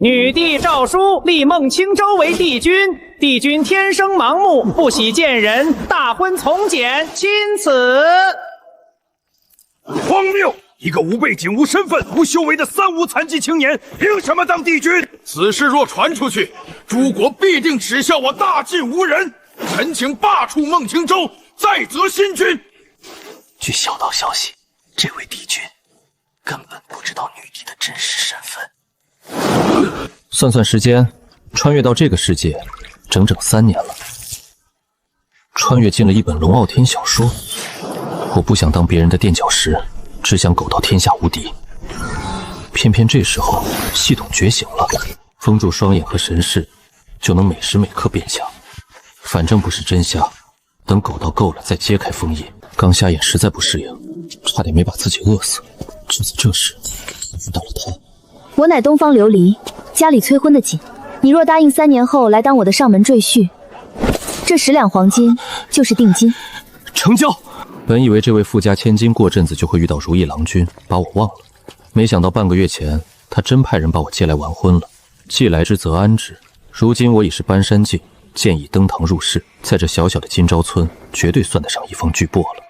女帝诏书立孟青州为帝君，帝君天生盲目，不喜见人，大婚从简，钦此。荒谬！一个无背景、无身份、无修为的三无残疾青年，凭什么当帝君？此事若传出去，诸国必定耻笑我大晋无人。臣请罢黜孟青州，再择新君。据小道消息，这位帝君根本不知道女帝的真实身份。算算时间，穿越到这个世界，整整3年了。穿越进了一本龙傲天小说。我不想当别人的垫脚石，只想苟到天下无敌。偏偏这时候，系统觉醒了，封住双眼和神识，就能每时每刻变强。反正不是真瞎，等苟到够了再揭开封印。刚瞎眼实在不适应，差点没把自己饿死。就在这时，遇到了他。我乃东方琉璃，家里催婚的紧。你若答应3年后来当我的上门赘婿，这10两黄金就是定金。成交。本以为这位富家千金过阵子就会遇到如意郎君，把我忘了。没想到半个月前，他真派人把我接来完婚了。既来之则安之。如今我已是搬山境，建议登堂入室，在这小小的金朝村，绝对算得上一方巨擘了。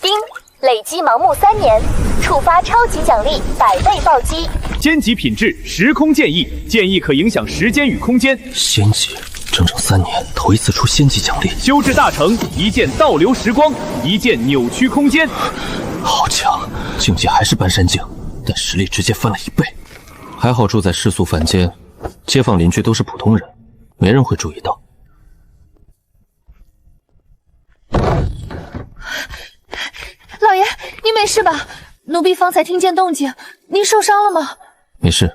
丁，累积盲目3年，触发超级奖励100倍暴击。仙级品质时空剑意，剑意可影响时间与空间。仙级，整整3年，头一次出仙级奖励。修至大成，一剑倒流时光，一剑扭曲空间。好强，境界还是搬山境，但实力直接翻了1倍。还好住在世俗凡间，街坊邻居都是普通人，没人会注意到。老爷，你没事吧？奴婢方才听见动静，您受伤了吗？没事，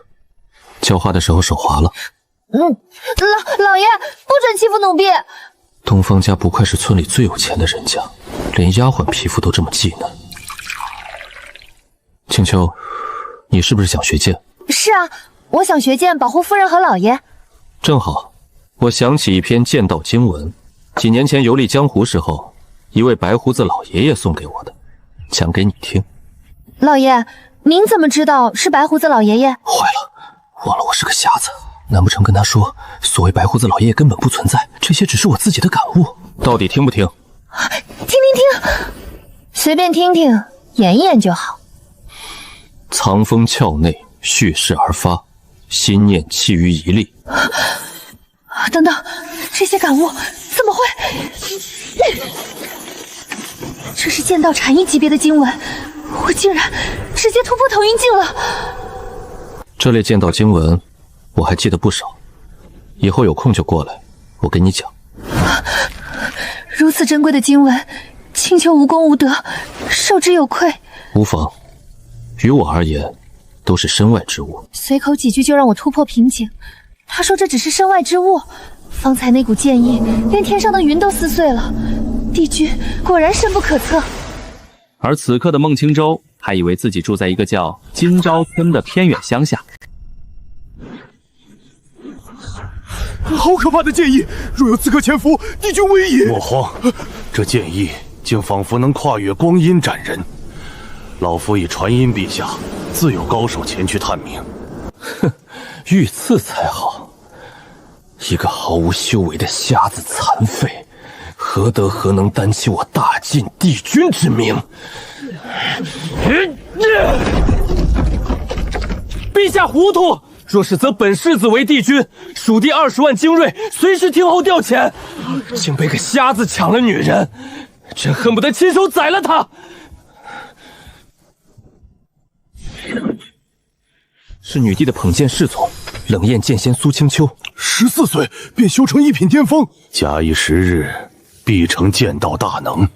浇花的时候手滑了。老爷，不准欺负奴婢！东方家不愧是村里最有钱的人家，连丫鬟皮肤都这么细嫩。青秋，你是不是想学剑？是啊，我想学剑保护夫人和老爷。正好，我想起一篇剑道经文，几年前游历江湖时候，一位白胡子老爷爷送给我的，讲给你听。老爷，您怎么知道是白胡子老爷爷？坏了，忘了我是个瞎子。难不成跟他说，所谓白胡子老爷爷根本不存在，这些只是我自己的感悟？到底听不听？听，随便听听，演一演就好。藏锋鞘内，蓄势而发，心念气于一力。等等，这些感悟怎么会？这是剑道禅意级别的经文，我竟然直接突破腾云境了。这类剑道经文我还记得不少，以后有空就过来，我给你讲。如此珍贵的经文，青丘无功无德，受之有愧。无妨，于我而言，都是身外之物。随口几句就让我突破瓶颈，他说这只是身外之物。方才那股剑意，连天上的云都撕碎了。帝君果然深不可测。而此刻的孟青州还以为自己住在一个叫金朝村的偏远乡下。好可怕的剑意！若有刺客潜伏，帝君危矣！莫慌，这剑意竟仿佛能跨越光阴斩人。老夫已传音陛下，自有高手前去探明。哼，遇刺才好。一个毫无修为的瞎子残废，何德何能担起我大晋帝君之名？陛下糊涂！若是则本世子为帝君，蜀地20万精锐，随时听候调遣。竟被个瞎子抢了女人，真恨不得亲手宰了他！是女帝的捧剑侍从，冷艳剑仙苏青秋，14岁便修成1品巅峰，假以时日，必成剑道大能。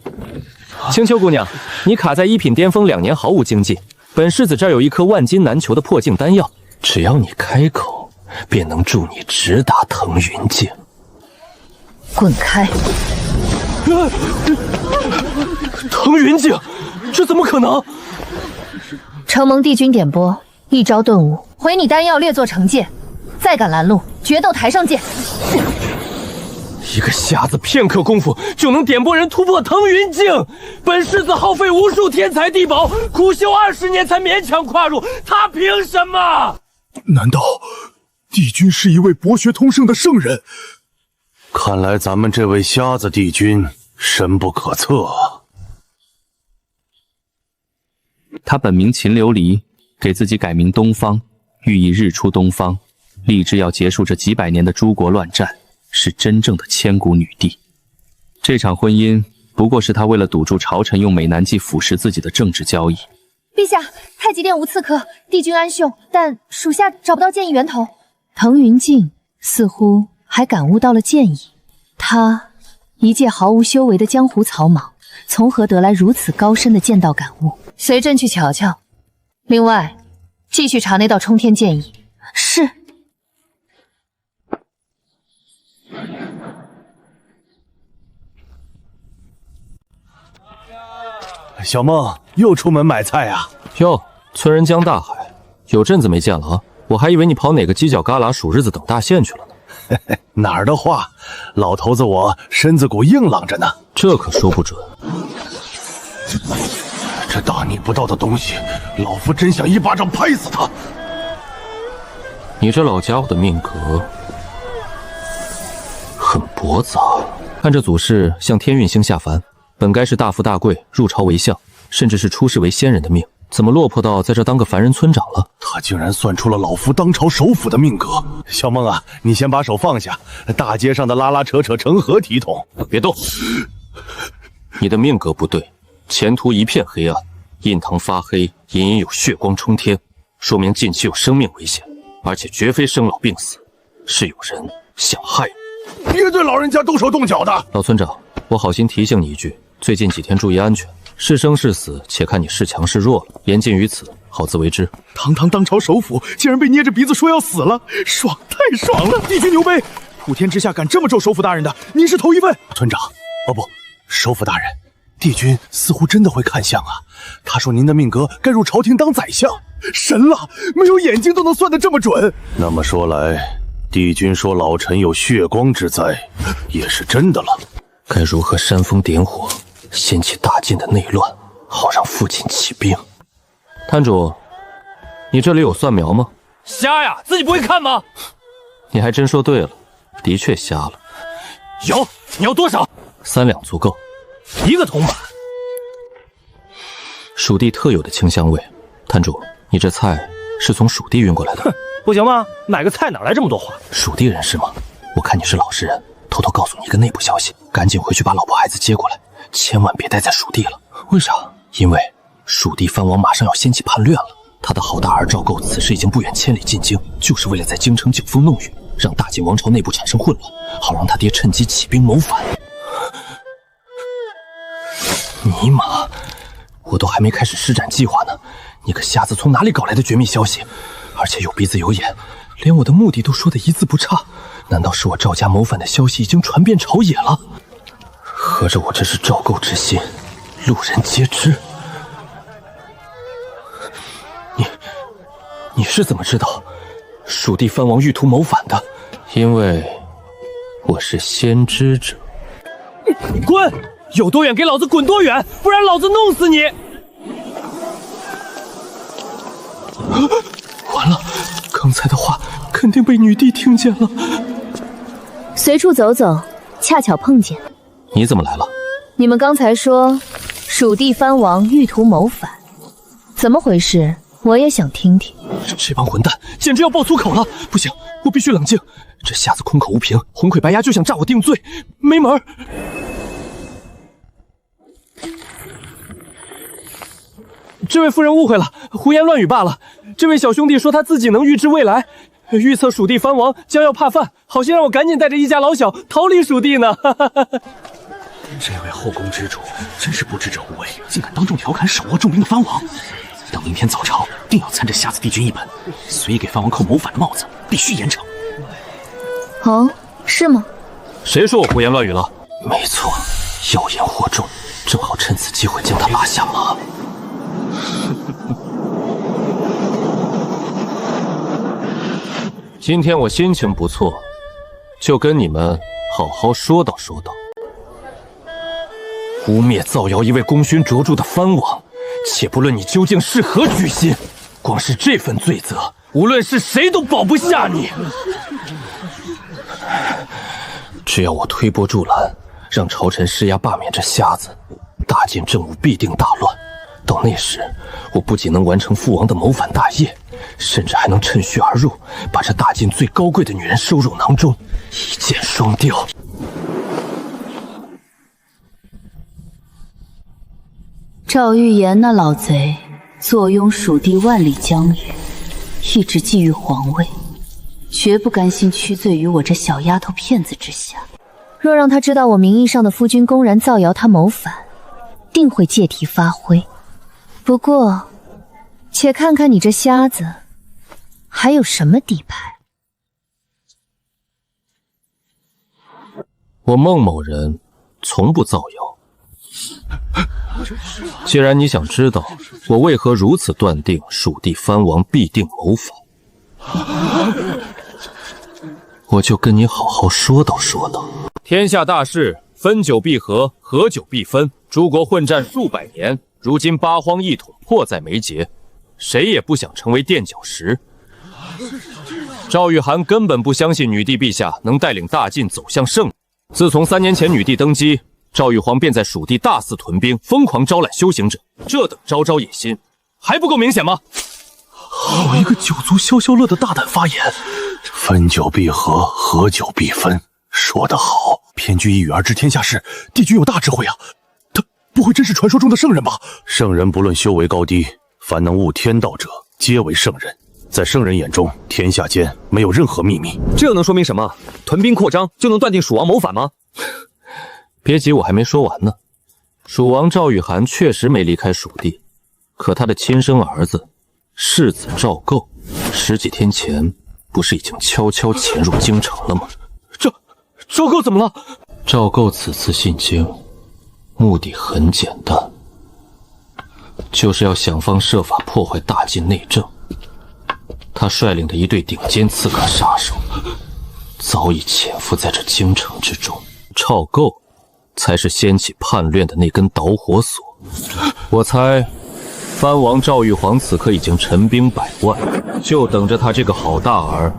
青秋姑娘，你卡在1品巅峰2年毫无经济，本世子这儿有一颗万金难求的破境丹药。只要你开口，便能助你直达腾云境。滚开！腾云境，这怎么可能？承蒙帝君点拨，一招顿悟，回你丹药列作惩戒，再敢拦路，决斗台上见。一个瞎子片刻功夫就能点拨人突破腾云境，本世子耗费无数天才地宝，苦修20年才勉强跨入，他凭什么？难道帝君是一位博学通圣的圣人？看来咱们这位瞎子帝君深不可测啊。他本名秦琉璃，给自己改名东方，寓意日出东方，立志要结束这几百年的诸国乱战，是真正的千古女帝。这场婚姻不过是他为了堵住朝臣用美男计腐蚀自己的政治交易。陛下，太极殿无刺客，帝君安凶，但属下找不到剑意源头。腾云镜似乎还感悟到了剑意，他一介毫无修为的江湖草莽，从何得来如此高深的剑道感悟？随朕去瞧瞧。另外，继续查那道冲天剑意。是。小梦又出门买菜啊？哟，村人江大海，有阵子没见了啊！我还以为你跑哪个犄角旮旯数日子等大限去了呢。哪儿的话，老头子我身子骨硬朗着呢。这可说不准。这大逆不道的东西，老夫真想一巴掌拍死他！你这老家伙的命格很驳杂，看这祖师像天运星下凡，本该是大富大贵、入朝为相，甚至是出世为仙人的命，怎么落魄到在这当个凡人村长了？他竟然算出了老夫当朝首辅的命格。小梦啊，你先把手放下，大街上的拉拉扯扯成何体统？别动！你的命格不对，前途一片黑暗，印堂发黑，隐隐有血光冲天，说明近期有生命危险，而且绝非生老病死，是有人想害你。别对老人家动手动脚的！老村长，我好心提醒你一句，最近几天注意安全，是生是死，且看你是强是弱了。言尽于此，好自为之。堂堂当朝首辅，竟然被捏着鼻子说要死了，爽，太爽了！帝君牛杯，普天之下敢这么咒首辅大人的，您是头一位。村长，哦不，首辅大人，帝君似乎真的会看相啊。他说您的命格该入朝廷当宰相，神了，没有眼睛都能算得这么准。那么说来，帝君说老臣有血光之灾，也是真的了。该如何煽风点火，掀起大晋的内乱，好让父亲起兵？摊主，你这里有蒜苗吗？瞎呀，自己不会看吗？你还真说对了，的确瞎了。有，你要多少？3两足够。1个铜板。蜀地特有的清香味，摊主，你这菜是从蜀地运过来的？哼，不行吗？买个菜哪来这么多话？蜀地人是吗？我看你是老实人，偷偷告诉你一个内部消息，赶紧回去把老婆孩子接过来，千万别待在蜀地了。为啥？因为蜀地藩王马上要掀起叛乱了，他的好大儿赵构此时已经不远千里进京，就是为了在京城景风弄雨，让大晋王朝内部产生混乱，好让他爹趁机起兵谋反。尼玛，我都还没开始施展计划呢，你个瞎子从哪里搞来的绝密消息？而且有鼻子有眼，连我的目的都说得一字不差。难道是我赵家谋反的消息已经传遍朝野了？合着我这是赵构之心，路人皆知。你是怎么知道蜀地藩王欲图谋反的？因为我是先知者。滚！有多远给老子滚多远，不然老子弄死你！完了，刚才的话肯定被女帝听见了。随处走走，恰巧碰见。你怎么来了？你们刚才说蜀地藩王欲图谋反，怎么回事？我也想听听。这帮混蛋简直要爆粗口了！不行，我必须冷静。这瞎子空口无凭，红魁白牙就想诈我定罪，没门儿！这位夫人误会了，胡言乱语罢了。这位小兄弟说他自己能预知未来，预测蜀地藩王将要怕犯，好心让我赶紧带着一家老小逃离蜀地呢。这位后宫之主真是不知者无畏，竟敢当众调侃手握重兵的藩王。等明天早朝，定要参这瞎子帝君一本，随意给藩王扣谋反的帽子，必须严惩。哦，是吗？谁说我胡言乱语了？没错，妖言惑众，正好趁此机会将他拉下马。今天我心情不错，就跟你们好好说道说道。污蔑造谣一位功勋卓著的藩王，且不论你究竟是何居心，光是这份罪责，无论是谁都保不下你。只要我推波助澜，让朝臣施压罢免这瞎子，大晋政务必定大乱。到那时，我不仅能完成父王的谋反大业，甚至还能趁虚而入，把这大晋最高贵的女人收入囊中，一箭双雕。赵玉言那老贼坐拥蜀地万里疆域，一直觊觎皇位，绝不甘心屈罪于我这小丫头片子之下。若让他知道我名义上的夫君公然造谣他谋反，定会借题发挥。不过，且看看你这瞎子还有什么底牌。我孟某人从不造谣。既然你想知道我为何如此断定蜀地藩王必定谋反，我就跟你好好说道说道。天下大事，分久必合，合久必分。诸国混战数百年，如今八荒一统，迫在眉睫，谁也不想成为垫脚石。赵玉涵根本不相信女帝陛下能带领大晋走向胜利。自从3年前女帝登基，赵玉皇便在蜀地大肆屯兵，疯狂招揽修行者，这等招野心，还不够明显吗？好一个九族消消乐的大胆发言！分久必合，合久必分，说得好。偏居一隅而知天下事，帝君有大智慧啊！他不会真是传说中的圣人吧？圣人不论修为高低，凡能悟天道者，皆为圣人。在圣人眼中，天下间没有任何秘密。这能说明什么？屯兵扩张就能断定蜀王谋反吗？别急，我还没说完呢。蜀王赵玉涵确实没离开蜀地，可他的亲生儿子世子赵构10几天前不是已经悄悄潜入京城了吗？赵构怎么了？赵构此次进京，目的很简单，就是要想方设法破坏大晋内政。他率领的一队顶尖刺客杀手，早已潜伏在这京城之中。赵构才是掀起叛乱的那根导火索。我猜，藩王赵玉皇此刻已经陈兵100万，就等着他这个好大儿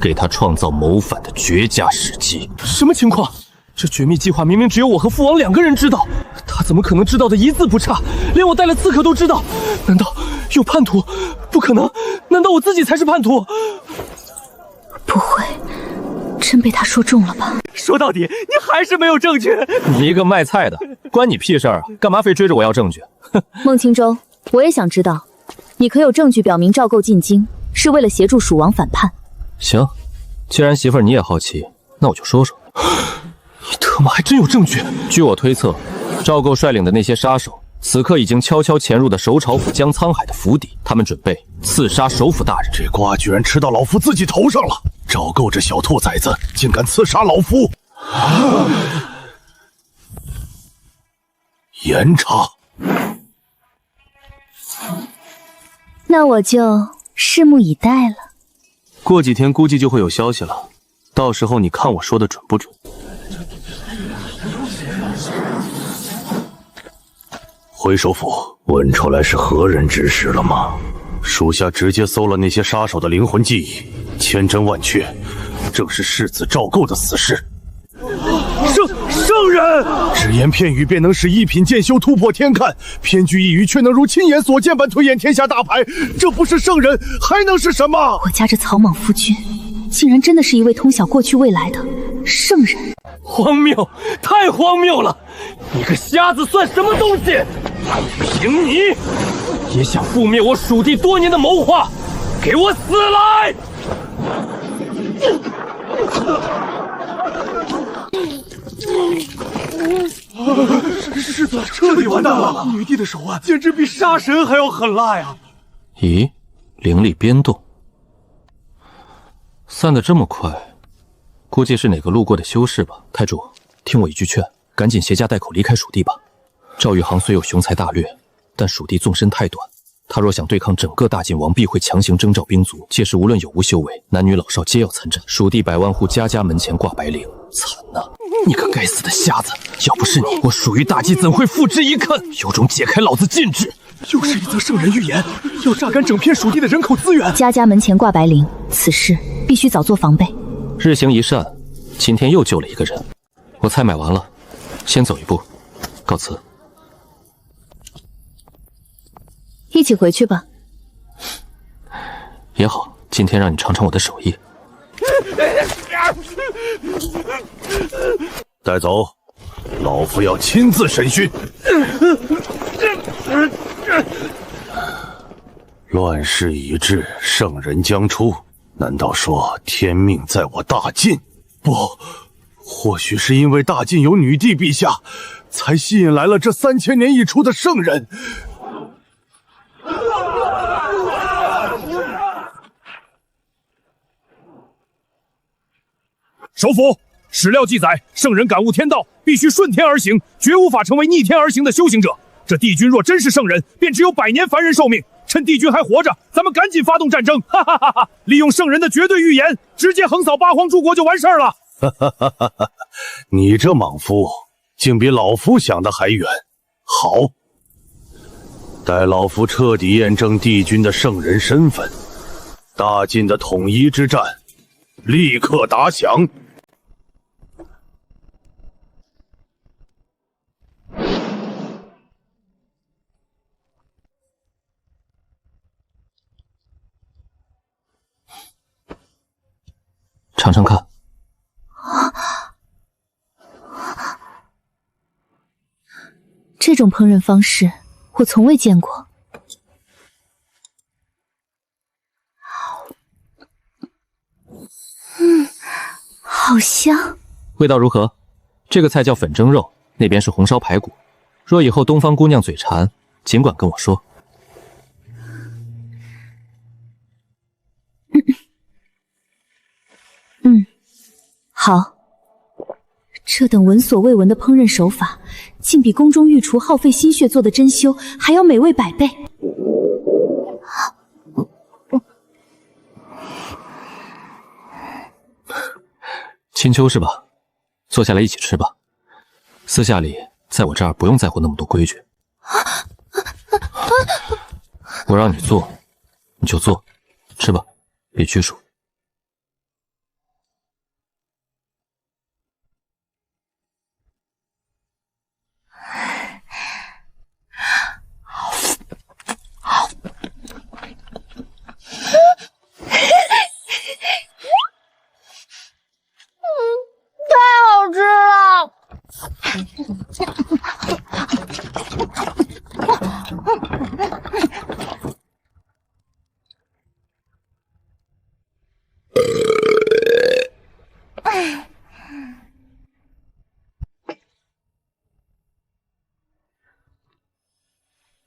给他创造谋反的绝佳时机。什么情况？这绝密计划明明只有我和父王2个人知道，他怎么可能知道的一字不差？连我带了刺客都知道？难道有叛徒？不可能！难道我自己才是叛徒？不会，真被他说中了吧？说到底，你还是没有证据。你一个卖菜的，关你屁事啊！干嘛非追着我要证据？孟青州，我也想知道，你可有证据表明赵构进京是为了协助蜀王反叛？行，既然媳妇儿你也好奇，那我就说说。你特么还真有证据？据我推测，赵构率领的那些杀手，此刻已经悄悄潜入的首朝府江沧海的府邸，他们准备刺杀首府大人。这瓜居然吃到老夫自己头上了！赵构这小兔崽子，竟敢刺杀老夫！严查。那我就拭目以待了。过几天估计就会有消息了，到时候你看我说的准不准？回首府，问出来是何人指使了吗？属下直接搜了那些杀手的灵魂记忆，千真万确，正是世子赵构的死事。圣人，只言片语便能使一品剑修突破天看，偏居一隅却能如亲眼所见般推演天下大牌，这不是圣人还能是什么？我家这草莽夫君，竟然真的是一位通晓过去未来的圣人！荒谬，太荒谬了！你个瞎子算什么东西？凭你也想覆灭我蜀地多年的谋划，给我死来！世子彻底完蛋了！女帝的手腕简直比杀神还要狠辣呀！咦，灵力biến动，散得这么快，估计是哪个路过的修士吧。太主，听我一句劝，赶紧携家带口离开蜀地吧。赵玉航虽有雄才大略，但蜀地纵深太短，他若想对抗整个大晋王，必会强行征召兵卒，届时无论有无修为，男女老少皆要参战。蜀地100万户，家家门前挂白绫，惨呐！你个该死的瞎子！要不是你，我属于大计怎会付之一看？有种解开老子禁制！又是一则圣人预言，要榨干整片蜀地的人口资源。家家门前挂白绫，此事必须早做防备。日行一善，今天又救了一个人。我菜买完了，先走一步，告辞。一起回去吧。也好，今天让你尝尝我的手艺。带走，老夫要亲自审讯。乱世已至，圣人将出。难道说天命在我大晋？不，或许是因为大晋有女帝陛下，才吸引来了这3000年一出的圣人。首府，史料记载，圣人感悟天道，必须顺天而行，绝无法成为逆天而行的修行者。这帝君若真是圣人，便只有100年凡人寿命。趁帝君还活着，咱们赶紧发动战争！哈哈哈哈！利用圣人的绝对预言，直接横扫八荒诸国就完事儿了。哈哈哈哈哈！你这莽夫，竟比老夫想的还远。好，待老夫彻底验证帝君的圣人身份，大晋的统一之战，立刻打响。尝尝看。这种烹饪方式我从未见过。好香。味道如何？这个菜叫粉蒸肉，那边是红烧排骨。若以后东方姑娘嘴馋，尽管跟我说。好，这等闻所未闻的烹饪手法，竟比宫中御厨耗费心血做的珍馐还要美味100倍。青丘是吧？坐下来一起吃吧。私下里，在我这儿不用在乎那么多规矩。我让你做，你就做，吃吧，别拘束。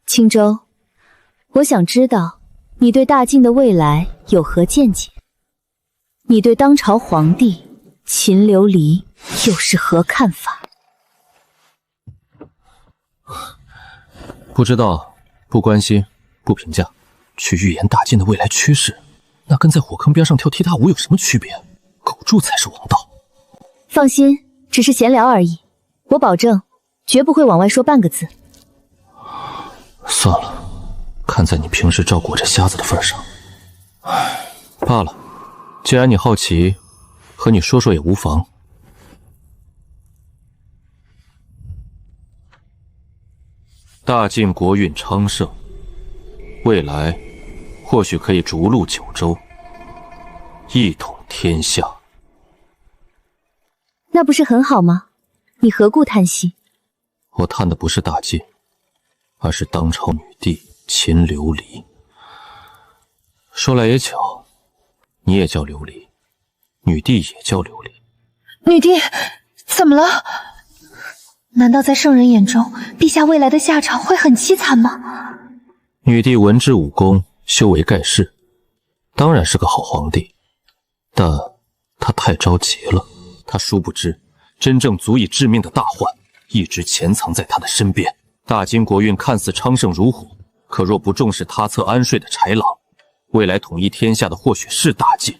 青州，我想知道你对大晋的未来有何见解？你对当朝皇帝秦琉璃又是何看法？不知道，不关心，不评价。去预言大晋的未来趋势，那跟在火坑边上跳踢踏舞有什么区别？苟住才是王道。放心，只是闲聊而已，我保证绝不会往外说半个字。算了，看在你平时照顾我这瞎子的份上，罢了。既然你好奇，和你说说也无妨。大晋国运昌盛，未来或许可以逐鹿九州，一统天下。那不是很好吗？你何故叹息？我叹的不是大晋，而是当朝女帝秦琉璃。说来也巧，你也叫琉璃，女帝也叫琉璃。女帝，怎么了？难道在圣人眼中，陛下未来的下场会很凄惨吗？女帝文治武功，修为盖世，当然是个好皇帝，但她太着急了。她殊不知，真正足以致命的大患一直潜藏在她的身边。大金国运看似昌盛如虎，可若不重视他侧安睡的豺狼，未来统一天下的或许是大晋，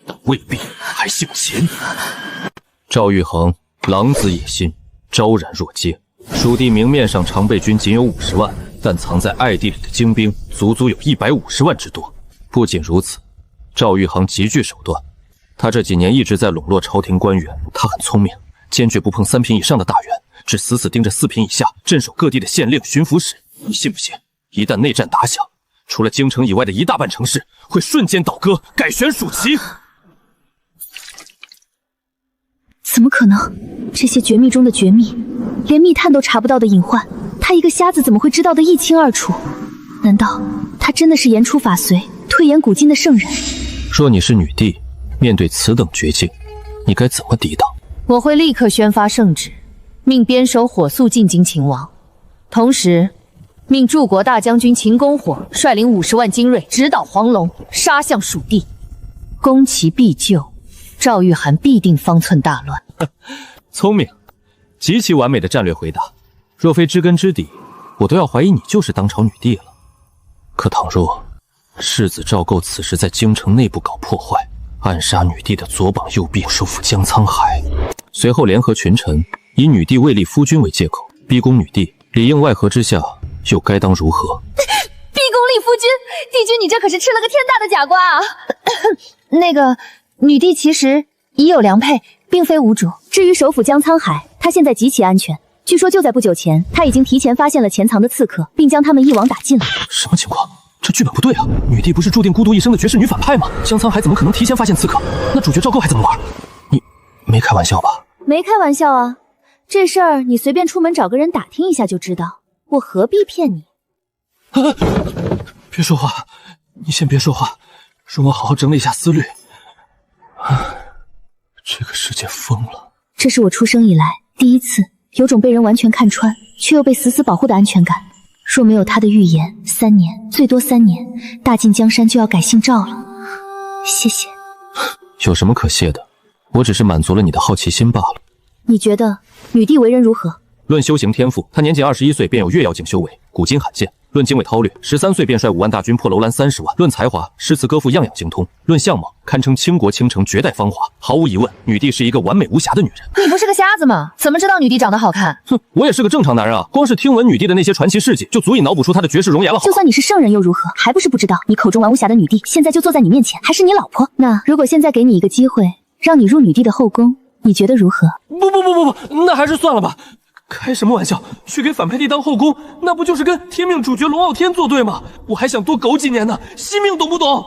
但未必还姓秦。赵玉衡狼子野心，昭然若揭。蜀地明面上常备军仅有50万，但藏在艾地里的精兵足有150万之多。不仅如此，赵玉衡极具手段。他这几年一直在笼络朝廷官员，他很聪明，坚决不碰3品以上的大员，只死死盯着4品以下镇守各地的县令、巡抚使。你信不信？一旦内战打响，除了京城以外的一大半城市会瞬间倒戈，改选蜀旗。怎么可能？这些绝密中的绝密，连密探都查不到的隐患，他一个瞎子怎么会知道得一清二楚？难道他真的是言出法随、推演古今的圣人？若你是女帝，面对此等绝境，你该怎么抵挡？我会立刻宣发圣旨，命边守火速进京擒王，同时命柱国大将军秦公火率领50万精锐直捣黄龙，杀向蜀地，攻其必救，赵玉涵必定方寸大乱。聪明，极其完美的战略回答。若非知根知底，我都要怀疑你就是当朝女帝了。可倘若世子赵构此时在京城内部搞破坏，暗杀女帝的左膀右臂首辅江沧海，随后联合群臣以女帝未立夫君为借口逼宫女帝，里应外合之下，又该当如何？逼宫立夫君，帝君你这可是吃了个天大的假瓜啊！那个女帝其实已有良配，并非无主。至于首辅江沧海，他现在极其安全。据说就在不久前，他已经提前发现了潜藏的刺客，并将他们一网打尽了。什么情况？这剧本不对啊！女帝不是注定孤独一生的绝世女反派吗？江沧海怎么可能提前发现刺客？那主角赵构还怎么玩？你没开玩笑吧？没开玩笑啊！这事儿你随便出门找个人打听一下就知道，我何必骗你？别说话，你先别说话，容我好好整理一下思虑。这个世界疯了！这是我出生以来第一次有种被人完全看穿，却又被死死保护的安全感。若没有他的预言，3年，最多3年，大晋江山就要改姓赵了。谢谢。有什么可谢的？我只是满足了你的好奇心罢了。你觉得女帝为人如何？论修行天赋，她年仅21岁便有越妖境修为，古今罕见。论经纬韬略，13岁便率5万大军破楼兰30万。论才华，诗词歌赋样样精通。论相貌，堪称倾国倾城，绝代芳华。毫无疑问，女帝是一个完美无瑕的女人。你不是个瞎子吗？怎么知道女帝长得好看？哼，我也是个正常男人啊，光是听闻女帝的那些传奇事迹，就足以脑补出她的绝世容颜了。就算你是圣人又如何？还不是不知道你口中玩无瑕的女帝，现在就坐在你面前，还是你老婆。那如果现在给你一个机会，让你入女帝的后宫，你觉得如何？不，那还是算了吧。开什么玩笑？去给反派帝当后宫，那不就是跟天命主角龙傲天作对吗？我还想多苟几年呢，惜命懂不懂？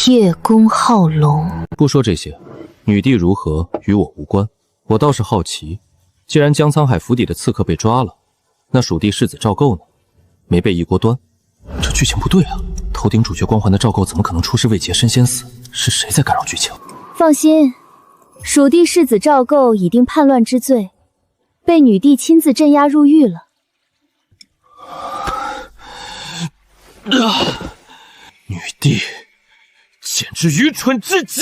叶公好龙。不说这些，女帝如何与我无关。我倒是好奇，既然江沧海府邸的刺客被抓了，那蜀地世子赵构呢？没被一锅端？这剧情不对啊！头顶主角光环的赵构怎么可能出师未捷身先死？是谁在干扰剧情？放心，蜀地世子赵构已定叛乱之罪，被女帝亲自镇压入狱了。女帝简直愚蠢至极！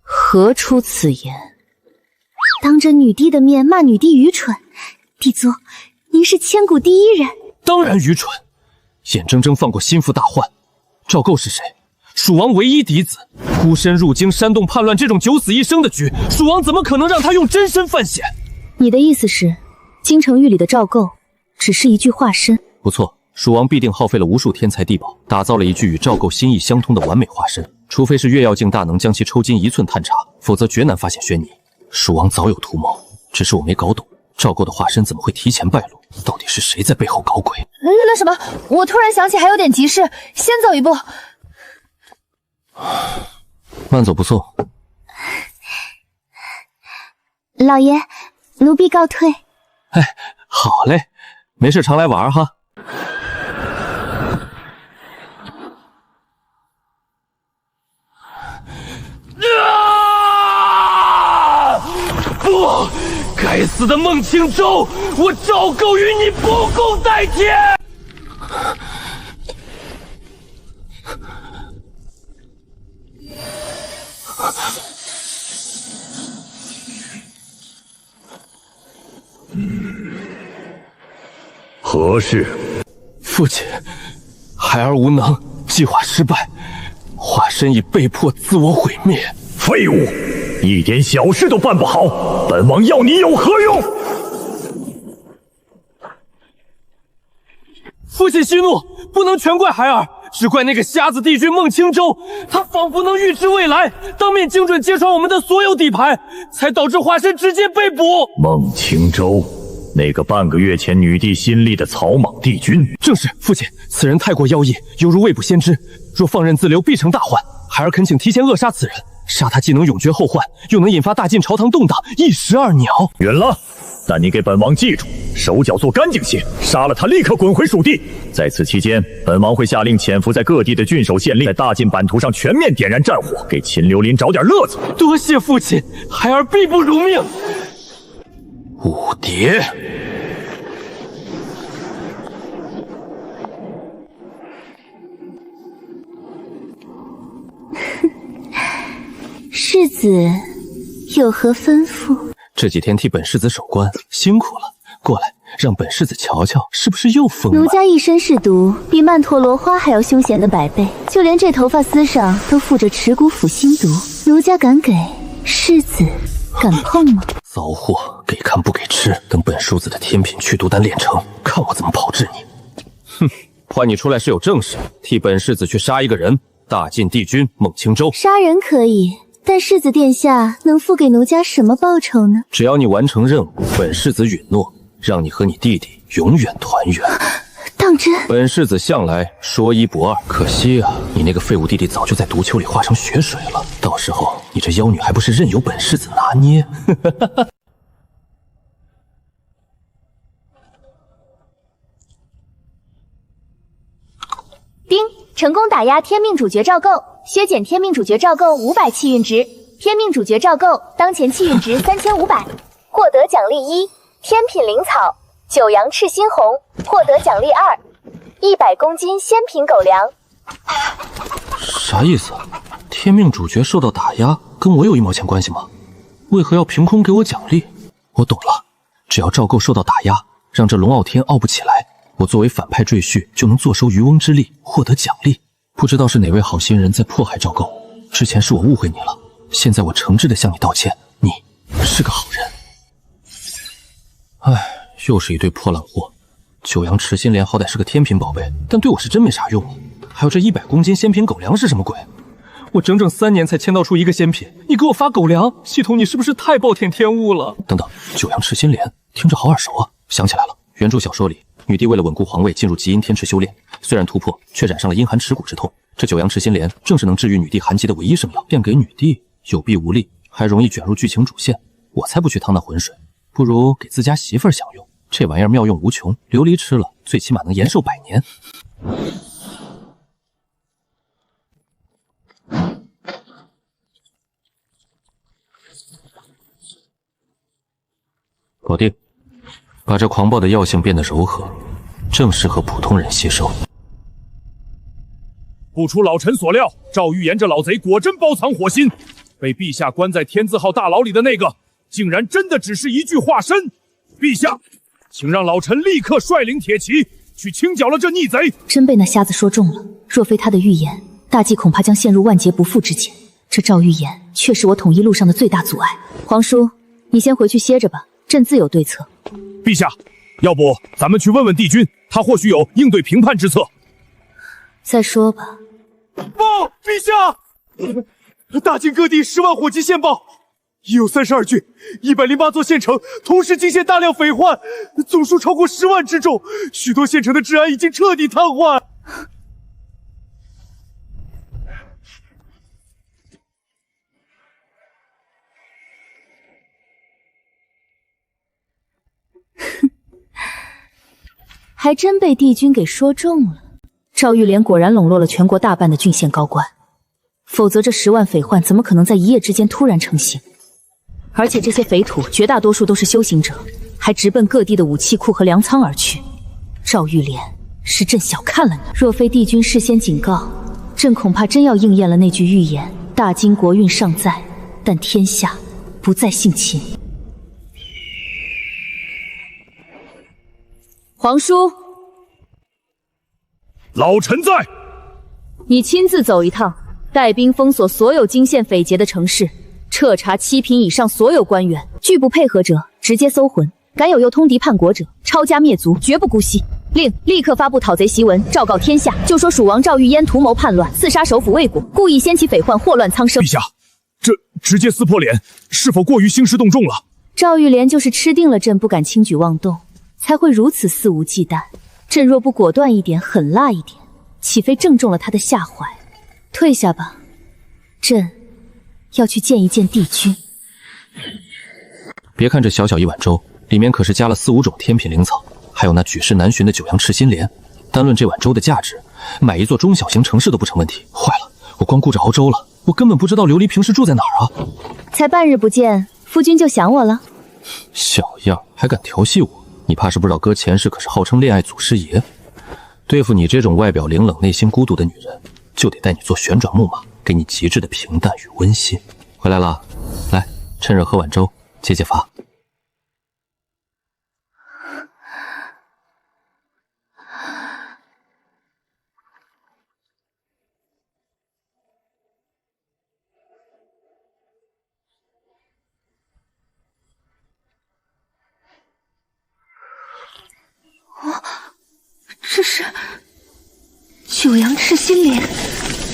何出此言？当着女帝的面骂女帝愚蠢，帝族，您是千古第一人。当然愚蠢，眼睁睁放过心腹大患。赵构是谁？蜀王唯一嫡子，孤身入京煽动叛乱，这种九死一生的局，蜀王怎么可能让他用真身犯险？你的意思是，京城狱里的赵构只是一具化身？不错，蜀王必定耗费了无数天才地宝，打造了一具与赵构心意相通的完美化身。除非是越妖境大能将其抽筋1寸探查，否则绝难发现轩尼。蜀王早有图谋，只是我没搞懂，赵构的化身怎么会提前败露？到底是谁在背后搞鬼？那什么，我突然想起还有点急事，先走一步。慢走不送。老爷，奴婢告退。哎，好嘞，没事常来玩哈。不，该死的孟青州，我赵构与你不共戴天！何事？父亲，孩儿无能，计划失败，化身已被迫自我毁灭。废物，一点小事都办不好，本王要你有何用？父亲息怒，不能全怪孩儿，只怪那个瞎子帝君孟青州。他仿佛能预知未来，当面精准揭穿我们的所有底牌，才导致化身直接被捕。孟青州，那个半个月前女帝新立的草莽帝君。正是，父亲，此人太过妖异，犹如未卜先知，若放任自流，必成大患。孩儿恳请提前扼杀此人，杀他既能永绝后患，又能引发大晋朝堂动荡，一石二鸟。允了，但你给本王记住，手脚做干净些，杀了他立刻滚回蜀地。在此期间，本王会下令潜伏在各地的郡守县令，在大晋版图上全面点燃战火，给秦留林找点乐子。多谢父亲，孩儿必不如命。五蝶，世子有何吩咐？这几天替本世子守关，辛苦了。过来，让本世子瞧瞧，是不是又疯了？奴家一身是毒，比曼陀罗花还要凶险的100倍，就连这头发丝上都附着持骨腐心毒。奴家敢给，世子敢碰吗？骚货，给看不给吃，等本叔子的天品去毒丹炼成，看我怎么炮制你！哼，唤你出来是有正事，替本世子去杀一个人，大晋帝君孟青州。杀人可以，但世子殿下能付给奴家什么报酬呢？只要你完成任务，本世子允诺，让你和你弟弟永远团圆。当真？本世子向来说一不二，可惜啊，你那个废物弟弟早就在毒丘里化成血水了，到时候你这妖女还不是任由本世子拿捏？丁，成功打压天命主角赵构，削减天命主角赵构500气运值，天命主角赵构当前气运值3500，获得奖励1，天品灵草九阳赤心红，获得奖励2，100公斤鲜品狗粮。啥意思？天命主角受到打压，跟我有1毛钱关系吗？为何要凭空给我奖励？我懂了，只要赵构受到打压，让这龙傲天傲不起来，我作为反派赘婿就能坐收渔翁之利，获得奖励。不知道是哪位好心人在迫害赵构，之前是我误会你了，现在我诚挚地向你道歉，你是个好人。唉，又是一堆破烂货。九阳赤心莲好歹是个天品宝贝，但对我是真没啥用。还有这100公斤鲜品狗粮是什么鬼？我整整3年才签到出一个鲜品，你给我发狗粮，系统你是不是太暴殄天物了？等等，九阳赤心莲听着好耳熟啊！想起来了，原著小说里，女帝为了稳固皇位，进入极阴天池修炼，虽然突破，却染上了阴寒耻骨之痛。这九阳赤心莲正是能治愈女帝寒疾的唯一圣药，便给女帝有弊无利，还容易卷入剧情主线。我才不去趟那浑水，不如给自家媳妇儿享用。这玩意儿妙用无穷，琉璃吃了最起码能延寿100年。搞定，把这狂暴的药性变得柔和，正适合普通人吸收。不出老臣所料，赵玉言这老贼果真包藏火心，被陛下关在天字号大牢里的那个，竟然真的只是一具化身。陛下，请让老臣立刻率领铁骑去清剿了这逆贼。真被那瞎子说中了，若非他的预言，大计恐怕将陷入万劫不复之境。这赵玉言却是我统一路上的最大阻碍。皇叔，你先回去歇着吧，朕自有对策。陛下，要不咱们去问问帝君，他或许有应对平叛之策。再说吧。报，陛下！大晋各地10万火急线报，已有32郡、108座县城同时惊现大量匪患，总数超过10万之众，许多县城的治安已经彻底瘫痪。还真被帝君给说中了。赵玉莲果然笼络了全国大半的郡县高官，否则这10万匪患怎么可能在一夜之间突然成型？而且这些匪土绝大多数都是修行者，还直奔各地的武器库和粮仓而去。赵玉莲，是朕小看了你。若非帝君事先警告，朕恐怕真要应验了那句预言：大金国运尚在，但天下不再姓秦。皇叔，老臣在。你亲自走一趟，带兵封锁所有惊现匪劫的城市，彻查7品以上所有官员，拒不配合者直接搜魂，敢有诱通敌叛国者，抄家灭族，绝不姑息。令立刻发布讨贼檄文，昭告天下，就说蜀王赵玉嫣图谋叛乱，刺杀首辅未果，故意掀起匪患，祸乱苍生。陛下，这直接撕破脸，是否过于兴师动众了？赵玉莲就是吃定了朕不敢轻举妄动，才会如此肆无忌惮。朕若不果断一点，狠辣一点，岂非正中了他的下怀？退下吧，朕要去见一见帝君。别看这小小一碗粥，里面可是加了4、5种天品灵草，还有那举世难寻的9阳赤心莲。单论这碗粥的价值，买一座中小型城市都不成问题。坏了，我光顾着熬粥了，我根本不知道琉璃平时住在哪儿啊！才半日不见，夫君就想我了？小样，还敢调戏我？你怕是不知道哥前世可是号称恋爱祖师爷。对付你这种外表凌冷、内心孤独的女人，就得带你坐旋转木马，给你极致的平淡与温馨。回来了，来，趁热喝碗粥，解解乏。这是9阳赤心莲，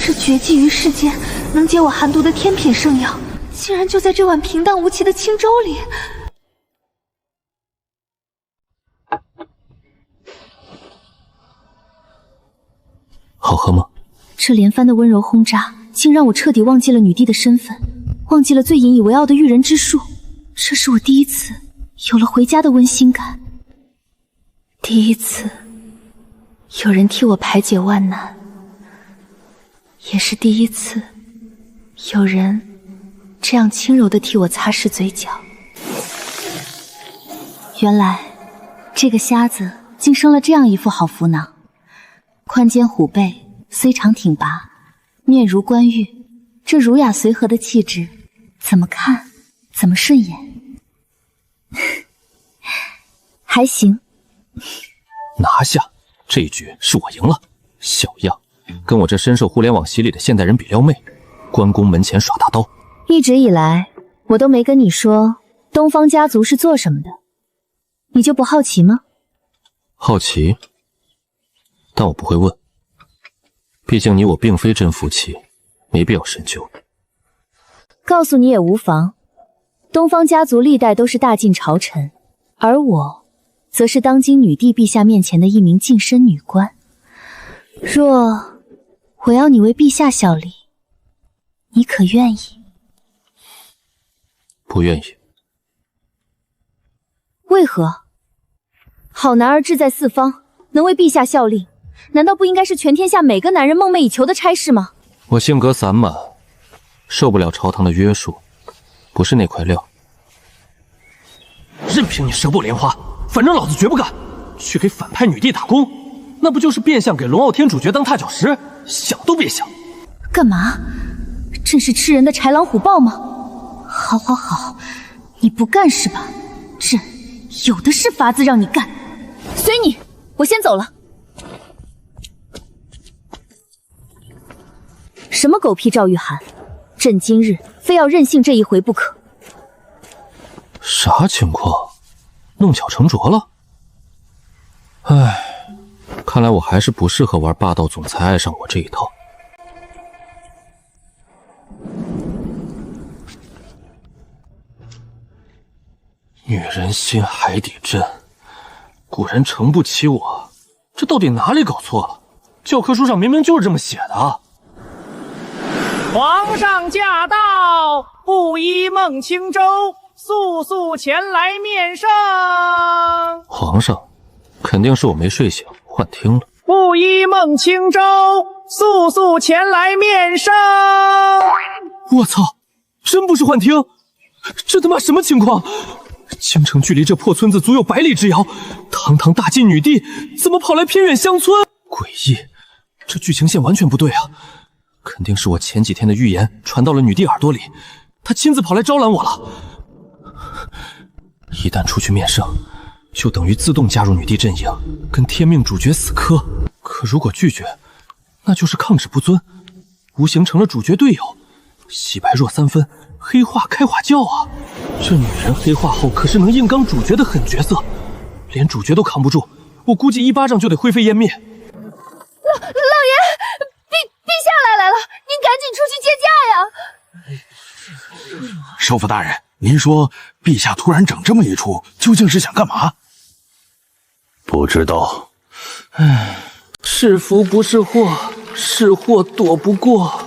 这绝迹于世间，能解我寒毒的天品圣药，竟然就在这碗平淡无奇的清粥里。好喝吗？这连番的温柔轰炸，竟让我彻底忘记了女帝的身份，忘记了最引以为傲的驭人之术。这是我第一次有了回家的温馨感，第一次有人替我排解万难，也是第一次有人这样轻柔地替我擦拭嘴角。原来这个瞎子竟生了这样一副好福囊，宽肩虎背，虽长挺拔，面如冠玉，这儒雅随和的气质，怎么看怎么顺眼。还行。拿下！这一局是我赢了。小样，跟我这深受互联网洗礼的现代人比撩妹，关公门前耍大刀。一直以来我都没跟你说东方家族是做什么的，你就不好奇吗？好奇，但我不会问。毕竟你我并非真夫妻，没必要深究。告诉你也无妨，东方家族历代都是大晋朝臣，而我则是当今女帝陛下面前的一名净身女官。若我要你为陛下效力，你可愿意？不愿意。为何？好男儿志在四方，能为陛下效力，难道不应该是全天下每个男人梦寐以求的差事吗？我性格散漫，受不了朝堂的约束，不是那块料。任凭你舌破莲花，反正老子绝不干。去给反派女帝打工，那不就是变相给龙傲天主角当踏脚石？想都别想！干嘛？朕是吃人的豺狼虎豹吗？好好好，你不干是吧？朕有的是法子让你干。随你，我先走了。什么狗屁赵玉涵，朕今日非要任性这一回不可。啥情况？弄巧成拙了？唉，看来我还是不适合玩霸道总裁爱上我这一套。女人心，海底针，古人诚不欺我，这到底哪里搞错了？教科书上明明就是这么写的。皇上驾到，布衣孟青州，速速前来面圣。皇上，肯定是我没睡醒，幻听了。布衣孟青州，速速前来面圣。我操，真不是幻听，这他妈什么情况？京城距离这破村子足有100里之遥，堂堂大晋女帝怎么跑来偏远乡村？诡异，这剧情线完全不对啊！肯定是我前几天的预言传到了女帝耳朵里，她亲自跑来招揽我了。一旦出去面圣，就等于自动加入女帝阵营，跟天命主角死磕。可如果拒绝，那就是抗旨不遵，无形成了主角队友，洗白弱3分，黑化开花轿啊！这女人黑化后可是能硬刚主角的狠角色，连主角都扛不住，我估计1巴掌就得灰飞烟灭。老爷，陛下来了，您赶紧出去接驾呀！首辅大人，您说陛下突然整这么一出，究竟是想干嘛？不知道。是福不是祸，是祸躲不过。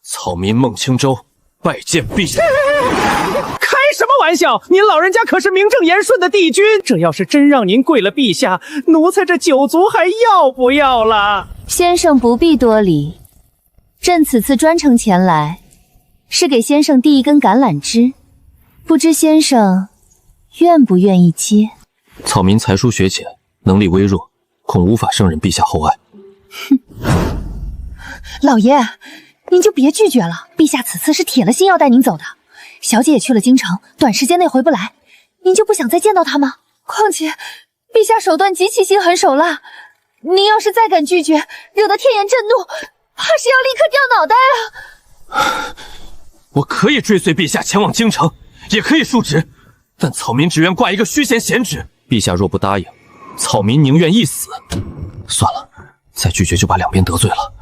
草民孟青州拜见陛下。开什么玩笑！您老人家可是名正言顺的帝君，这要是真让您跪了陛下，奴才这9族还要不要了？先生不必多礼，朕此次专程前来，是给先生递一根橄榄枝，不知先生愿不愿意接？草民才疏学浅，能力微弱，恐无法胜任陛下厚爱。哼，老爷，您就别拒绝了，陛下此次是铁了心要带您走的。小姐也去了京城，短时间内回不来，您就不想再见到她吗？况且，陛下手段极其心狠手辣，您要是再敢拒绝，惹得天颜震怒，怕是要立刻掉脑袋啊！我可以追随陛下前往京城，也可以述职，但草民只愿挂一个虚衔贤旨。陛下若不答应，草民宁愿一死。算了，再拒绝就把两边得罪了。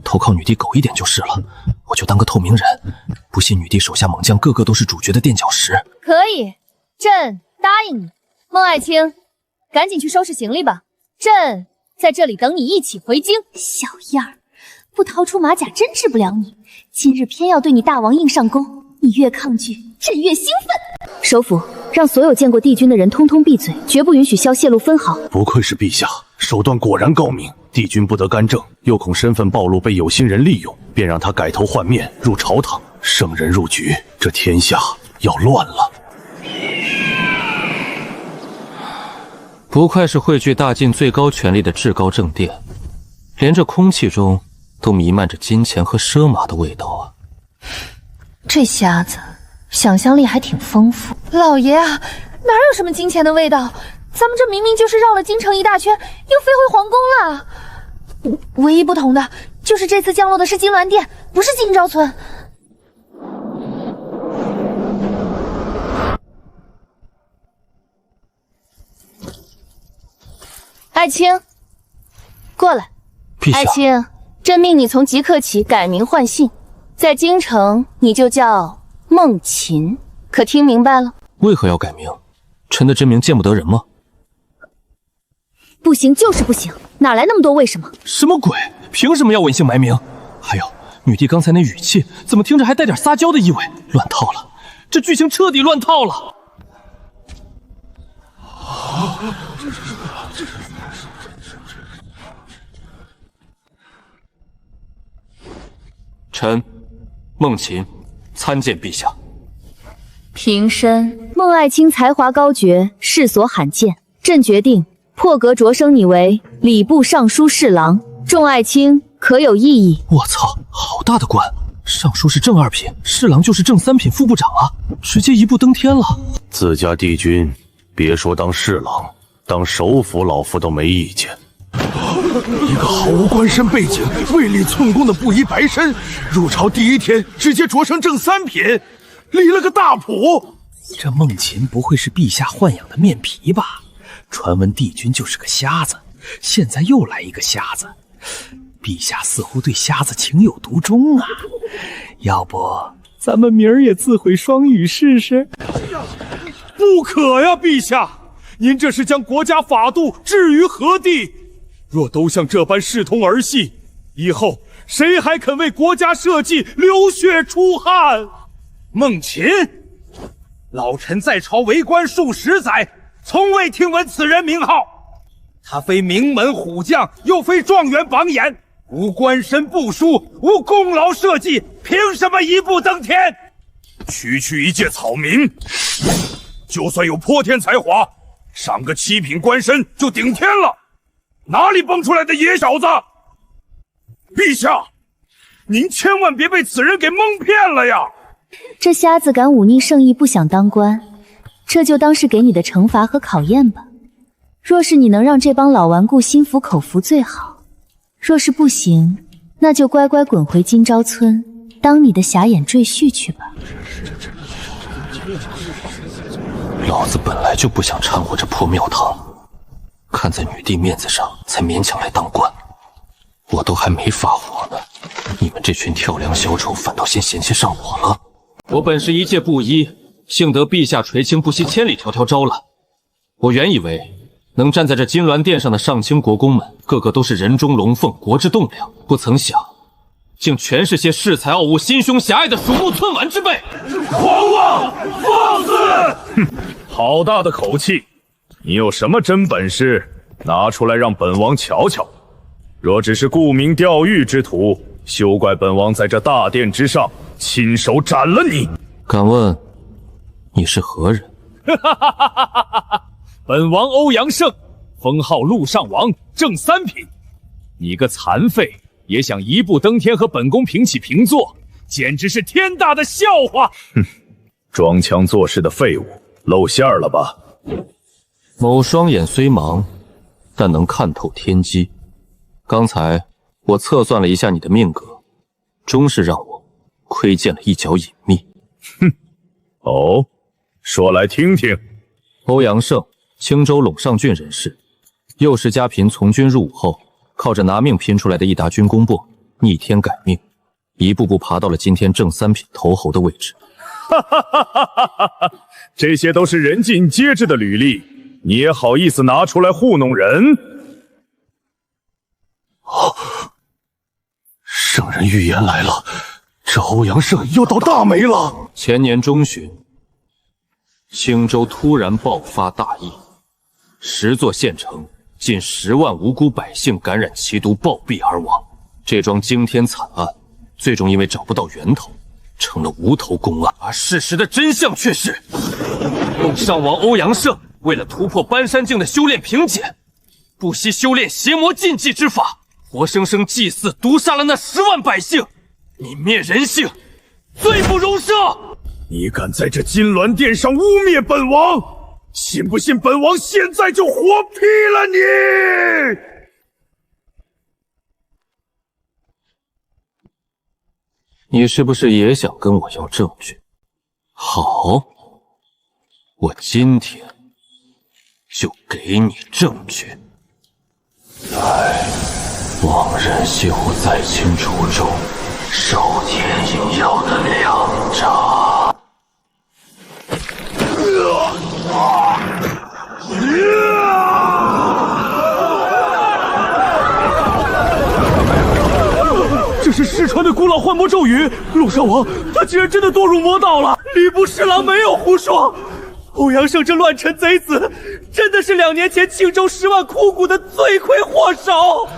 投靠女帝苟一点就是了，我就当个透明人。不信女帝手下猛将个个都是主角的垫脚石。可以，朕答应你。孟爱卿，赶紧去收拾行李吧，朕在这里等你一起回京。小样儿，不掏出马甲真治不了你。今日偏要对你大王硬上弓，你越抗拒，朕越兴奋。首府，让所有见过帝君的人通通闭嘴，绝不允许消泄露分毫。不愧是陛下，手段果然高明。帝君不得干政，又恐身份暴露被有心人利用，便让他改头换面入朝堂。圣人入局，这天下要乱了。不愧是汇聚大晋最高权力的至高正殿，连这空气中都弥漫着金钱和奢马的味道啊！这瞎子想象力还挺丰富。老爷啊，哪有什么金钱的味道？咱们这明明就是绕了京城一大圈，又飞回皇宫了。唯一不同的就是这次降落的是金銮殿，不是金昭村。爱卿，过来。陛下，爱卿，朕命你从即刻起改名换姓，在京城你就叫孟琴，可听明白了？为何要改名？臣的真名见不得人吗？不行就是不行，哪来那么多为什么？什么鬼？凭什么要隐姓埋名？还有，女帝刚才那语气，怎么听着还带点撒娇的意味？乱套了，这剧情彻底乱套了。臣孟琴参见陛下。平身。孟爱卿才华高绝，世所罕见，朕决定破格擢升你为礼部尚书侍郎，众爱卿可有异议？我操，好大的官！尚书是正2品，侍郎就是正3品副部长啊，直接一步登天了。自家帝君，别说当侍郎，当首辅，老夫都没意见。一个毫无官身背景、位立寸功的布衣白身，入朝第一天直接擢升正3品，离了个大谱。这孟琴不会是陛下豢养的面皮吧？传闻帝君就是个瞎子，现在又来一个瞎子，陛下似乎对瞎子情有独钟啊！要不咱们明儿也自毁双语试试？不可呀，陛下，您这是将国家法度置于何地？若都像这般视同儿戏，以后谁还肯为国家社稷流血出汗？孟琴，老臣在朝为官数10载，从未听闻此人名号。他非名门虎将，又非状元榜眼，无官身部署，无功劳社稷，凭什么一步登天？区区一介草民，就算有泼天才华，上个7品官身就顶天了，哪里蹦出来的野小子？陛下，您千万别被此人给蒙骗了呀！这瞎子敢忤逆圣意，不想当官，这就当是给你的惩罚和考验吧。若是你能让这帮老顽固心服口服最好，若是不行，那就乖乖滚回金朝村，当你的瞎眼赘婿去吧。老子本来就不想掺和这破庙堂，看在女帝面子上才勉强来当官，我都还没发火呢，你们这群跳梁小丑反倒先嫌弃上我了。我本是一介布衣，幸得陛下垂青不惜千里迢迢招揽。我原以为能站在这金銮殿上的上清国公们，个个都是人中龙凤，国之栋梁，不曾想，竟全是些恃才傲物、心胸狭隘的鼠目寸绾之辈！狂妄放肆！哼，好大的口气！你有什么真本事，拿出来让本王瞧瞧。若只是顾名钓誉之徒，休怪本王在这大殿之上亲手斩了你！敢问你是何人？本王欧阳胜，封号陆上王，正三品。你个残废，也想一步登天和本宫平起平坐，简直是天大的笑话！哼，装腔作势的废物，露馅了吧？某双眼虽盲，但能看透天机。刚才我测算了一下你的命格，终是让我窥见了一角隐秘。哼，哦，说来听听。欧阳胜，青州陇上郡人士，幼时家贫，从军入伍后，靠着拿命拼出来的一沓军功簿，逆天改命，一步步爬到了今天正三品头侯的位置。哈哈哈哈哈哈！这些都是人尽皆知的履历，你也好意思拿出来糊弄人？哦，圣人预言来了，这欧阳胜要倒大霉了。前年中旬，青州突然爆发大疫，10座县城近10万无辜百姓感染奇毒暴毙而亡。这桩惊天惨案，最终因为找不到源头，成了无头公案。而事实的真相却是，陆上王欧阳胜为了突破搬山境的修炼瓶颈，不惜修炼邪魔禁忌之法，活生生祭祀毒杀了那10万百姓，泯灭人性，罪不容赦！你敢在这金銮殿上污蔑本王，信不信本王现在就活劈了你？你是不是也想跟我要证据？好，我今天就给你证据。来，往日休在清楚中，受天应要的良札。这是失传的古老幻魔咒语，陆上王他竟然真的堕入魔道了！礼部侍郎没有胡说，欧阳胜这乱臣贼子，真的是2年前庆州10万枯骨的罪魁祸首。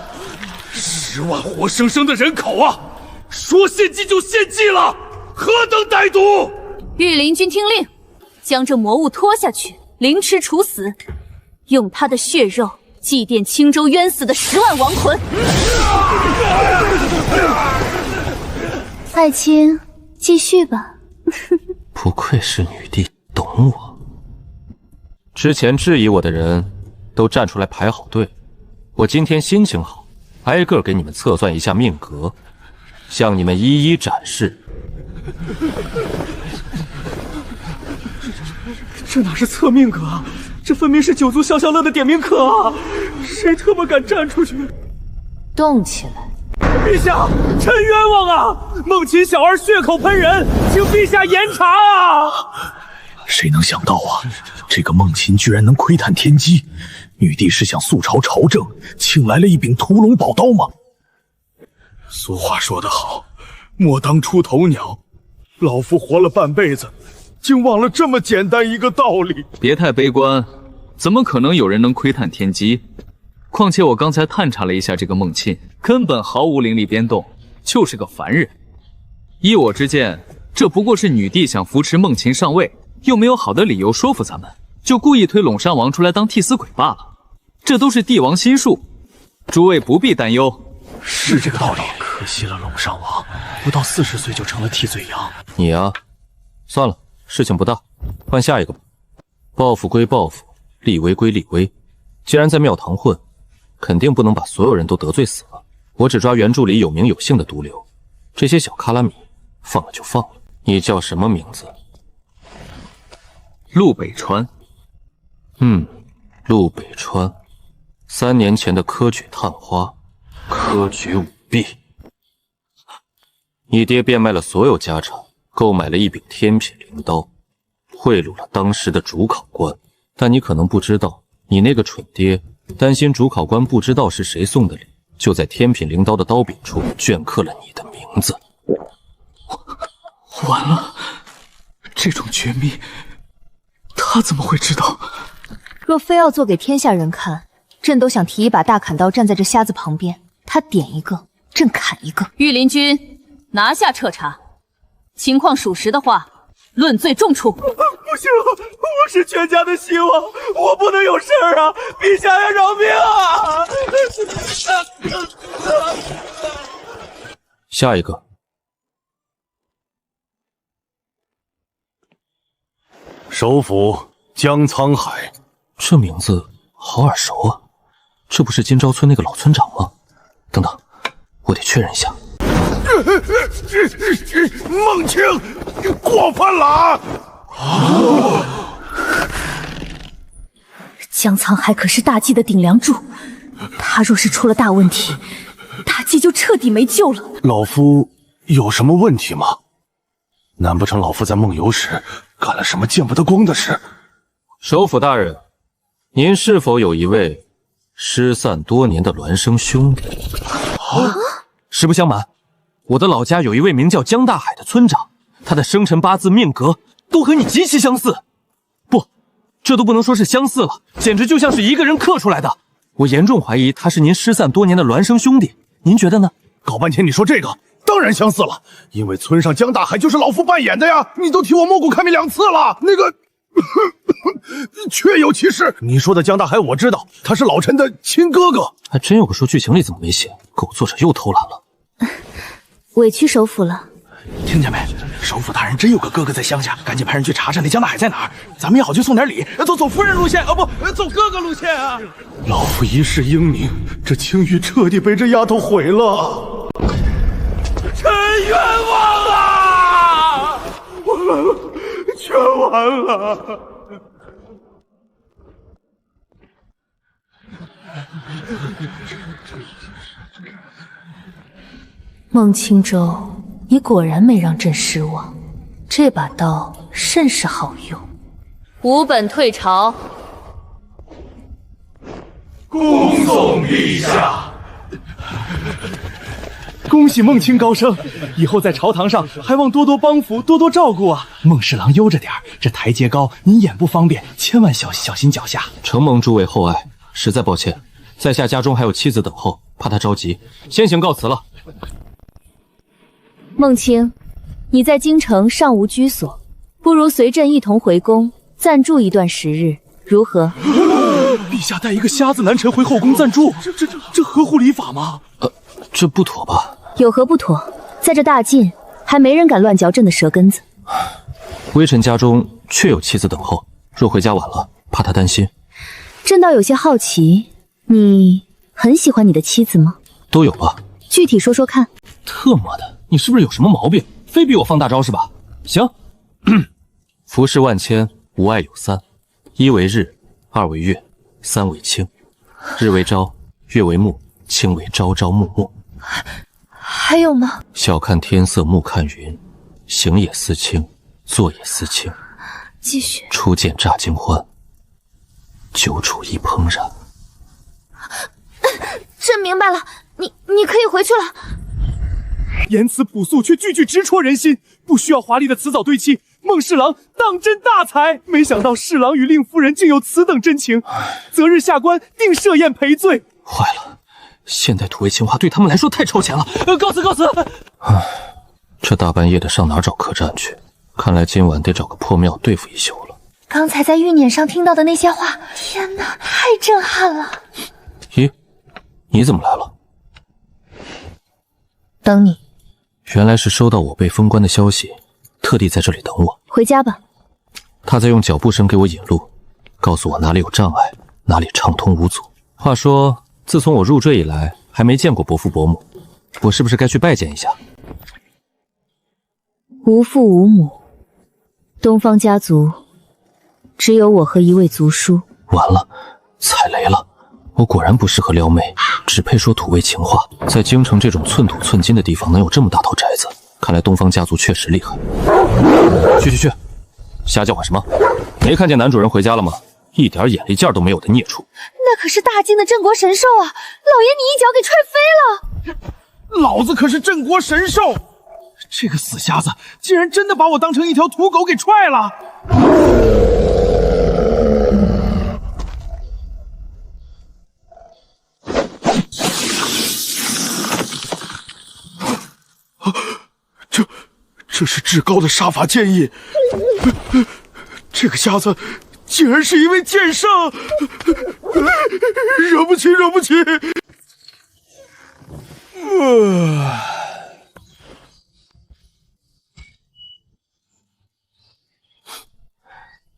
10万活生生的人口啊！说献祭就献祭了，何等歹毒！御林军听令，将这魔物拖下去，凌迟处死，用他的血肉祭奠青州冤死的10万亡魂。爱卿，继续吧。不愧是女帝，懂我。之前质疑我的人都站出来排好队，我今天心情好，挨个给你们测算一下命格，向你们一一展示。这哪是测命格啊，这分明是九族消消乐的点名课啊！谁特么敢站出去？动起来！陛下，臣冤枉啊！梦琴小儿血口喷人，请陛下严查啊！谁能想到啊，这个梦琴居然能窥探天机？女帝是想速朝朝政，请来了一柄屠龙宝刀吗？俗话说得好，莫当出头鸟。老夫活了半辈子，竟忘了这么简单一个道理。别太悲观，怎么可能有人能窥探天机？况且我刚才探查了一下这个孟沁，根本毫无灵力变动，就是个凡人。依我之见，这不过是女帝想扶持孟沁上位，又没有好的理由说服咱们，就故意推陇山王出来当替死鬼罢了。这都是帝王心术，诸位不必担忧。是这个道理。可惜了陇上王，不到40岁就成了替罪羊。你啊，算了，事情不大，换下一个吧。报复归报复，立威归立威，既然在庙堂混，肯定不能把所有人都得罪死了。我只抓原著里有名有姓的毒瘤，这些小卡拉米放了就放了。你叫什么名字？陆北川。陆北川，3年前的科举探花，科举舞弊。你爹变卖了所有家产，购买了一柄天品灵刀，贿赂了当时的主考官。但你可能不知道，你那个蠢爹担心主考官不知道是谁送的礼，就在天品灵刀的刀柄处镌刻了你的名字。完了，这种绝密，他怎么会知道？若非要做给天下人看，朕都想提一把大砍刀站在这瞎子旁边，他点一个，朕砍一个。御林军，拿下彻查，情况属实的话，论罪重处。不行，我是全家的希望，我不能有事儿啊！陛下要饶命啊！下一个。首府江沧海。这名字好耳熟啊，这不是金朝村那个老村长吗？等等，我得确认一下。孟青，你过分了！江沧海可是大计的顶梁柱，他若是出了大问题，大计就彻底没救了。老夫有什么问题吗？难不成老夫在梦游时干了什么见不得光的事？首府大人，您是否有一位失散多年的孪生兄弟？实不相瞒，我的老家有一位名叫江大海的村长，他的生辰八字命格都和你极其相似。不，这都不能说是相似了，简直就像是一个人刻出来的。我严重怀疑他是您失散多年的孪生兄弟，您觉得呢？搞半天你说这个，当然相似了，因为村上江大海就是老夫扮演的呀！你都替我摸骨看病2次了，那个确有其事。你说的江大海我知道，他是老陈的亲哥哥。还真有个说剧情里怎么没写，狗作者又偷懒了。委屈首府了。听见没？首府大人真有个哥哥在乡下，赶紧派人去查查那江大海在哪儿，咱们也好去送点礼，走夫人路线，不，走哥哥路线啊！老夫一世英名，这青玉彻底被这丫头毁了。臣冤枉啊！完了，全完了。孟青州，你果然没让朕失望，这把刀甚是好用。吾本退朝。恭送陛下。恭喜孟青高升，以后在朝堂上还望多多帮扶，多多照顾啊！孟侍郎悠着点，这台阶高，您眼不方便，千万小心脚下。承蒙诸位厚爱，实在抱歉，在下家中还有妻子等候，怕他着急，先行告辞了。孟青，你在京城尚无居所，不如随朕一同回宫暂住一段时日，如何？陛下带一个瞎子男臣回后宫暂住，这合乎礼法吗？这不妥吧？有何不妥？在这大晋，还没人敢乱嚼朕的舌根子。微臣家中确有妻子等候，若回家晚了，怕他担心。朕倒有些好奇，你很喜欢你的妻子吗？都有吧。具体说说看。特么的，你是不是有什么毛病？非逼我放大招是吧？行。服饰万千，无碍有3：一为日，2为月，3为清。日为朝，月为暮，清为朝朝暮暮。还有吗？晓看天色，暮看云，行也思亲，坐也思亲。继续。初见乍惊欢，久处亦怦然。朕明白了，你可以回去了。言辞朴素却句句直戳人心，不需要华丽的辞藻对妻，孟侍郎当真大才。没想到侍郎与令夫人竟有此等真情，择日下官定设宴赔罪。坏了，现代土味情话对他们来说太超前了。告辞。这大半夜的上哪儿找客栈去？看来今晚得找个破庙对付一宿了。刚才在玉辇上听到的那些话，天哪，太震撼了。咦，你怎么来了？等你。原来是收到我被封官的消息，特地在这里等我。回家吧。他在用脚步声给我引路，告诉我哪里有障碍，哪里畅通无阻。话说，自从我入赘以来，还没见过伯父伯母，我是不是该去拜见一下？无父无母，东方家族只有我和一位族叔。完了，踩雷了！我果然不适合撩妹，只配说土味情话。在京城这种寸土寸金的地方，能有这么大套宅子，看来东方家族确实厉害。去，瞎叫唤什么？没看见男主人回家了吗？一点眼力劲儿都没有的孽畜！那可是大晋的镇国神兽啊！老爷，你一脚给踹飞了！老子可是镇国神兽，这个死瞎子竟然真的把我当成一条土狗给踹了！这是至高的杀伐剑意，这个瞎子竟然是一位剑圣，惹不起！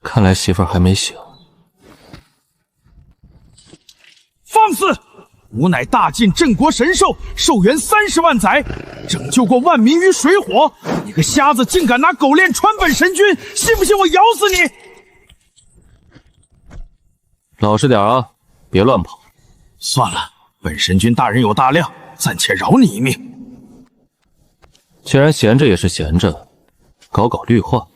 看来媳妇儿还没醒。放肆！吾乃大晋镇国神兽，寿元30万载，拯救过万民于水火。你个瞎子，竟敢拿狗链穿本神君，信不信我咬死你？老实点啊，别乱跑。算了，本神君大人有大量，暂且饶你一命。既然闲着也是闲着，搞绿化。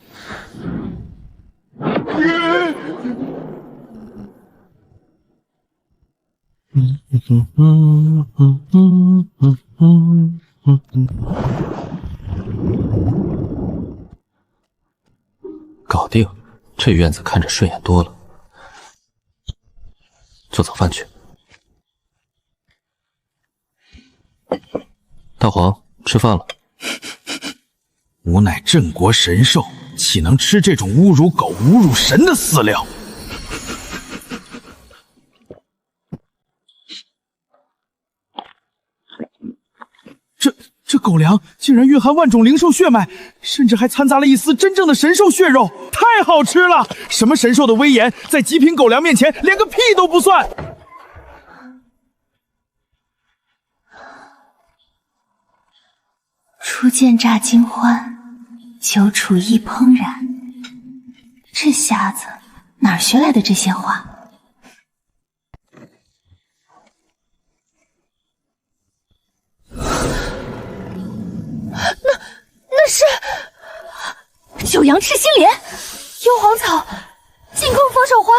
搞定，这院子看着顺眼多了。做早饭去。大黄，吃饭了。吾乃镇国神兽，岂能吃这种侮辱狗、侮辱神的饲料？这狗粮竟然蕴含万种灵兽血脉，甚至还掺杂了一丝真正的神兽血肉，太好吃了！什么神兽的威严，在极品狗粮面前连个屁都不算。初见乍惊欢，久处亦怦然。这瞎子哪儿学来的这些话？那是九阳赤心莲、幽黄草、进贡佛手花，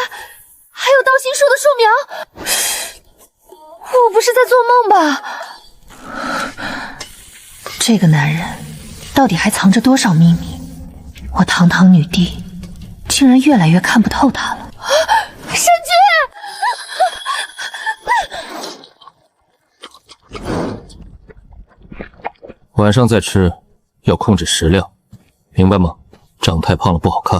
还有道心树的树苗。我不是在做梦吧？这个男人到底还藏着多少秘密？我堂堂女帝，竟然越来越看不透他了。神君，晚上再吃，要控制食量，明白吗？长太胖了不好看。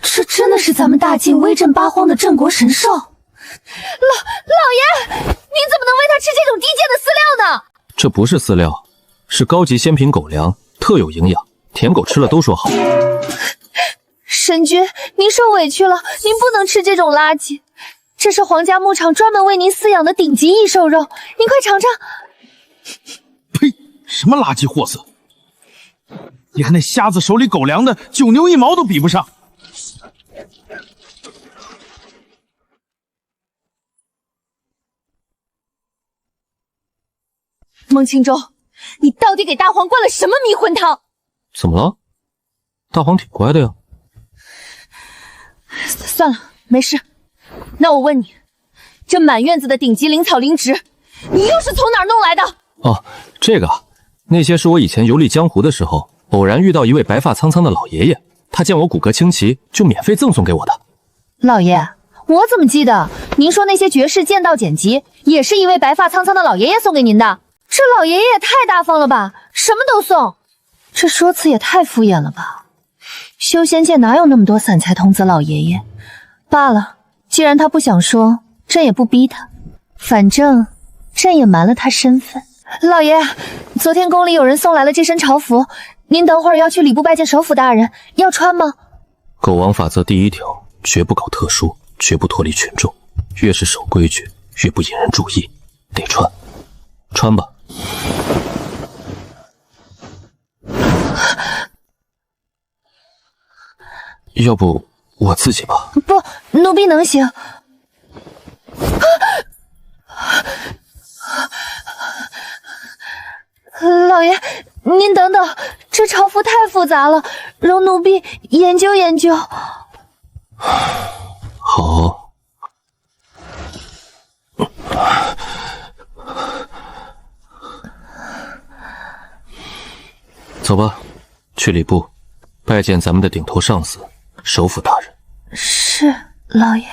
这真的是咱们大晋威震八荒的镇国神兽？老爷，您怎么能喂他吃这种低贱的饲料呢？这不是饲料，是高级鲜品狗粮，特有营养，舔狗吃了都说好。神君，您受委屈了，您不能吃这种垃圾。这是皇家牧场专门为您饲养的顶级异兽肉，您快尝尝。呸！什么垃圾货色！你看那瞎子手里狗粮的9牛1毛都比不上。孟青州，你到底给大黄灌了什么迷魂汤？怎么了？大黄挺乖的呀。算了，没事。那我问你，这满院子的顶级灵草灵植，你又是从哪儿弄来的？哦，这个啊，那些是我以前游历江湖的时候，偶然遇到一位白发苍苍的老爷爷，他见我骨骼清奇，就免费赠送给我的。老爷，我怎么记得您说那些绝世剑道典籍，也是一位白发苍苍的老爷爷送给您的？这老爷爷也太大方了吧，什么都送，这说辞也太敷衍了吧。修仙界哪有那么多散财童子老爷爷？罢了，既然他不想说，朕也不逼他，反正朕也瞒了他身份。老爷，昨天宫里有人送来了这身朝服，您等会儿要去礼部拜见首府大人，要穿吗？狗王法则第1条，绝不搞特殊，绝不脱离群众。越是守规矩，越不引人注意。得穿，穿吧。要不我自己吧？不，奴婢能行。老爷，您等等，这朝服太复杂了，容奴婢研究研究。好。走吧，去礼部拜见咱们的顶头上司首辅大人。是，老爷。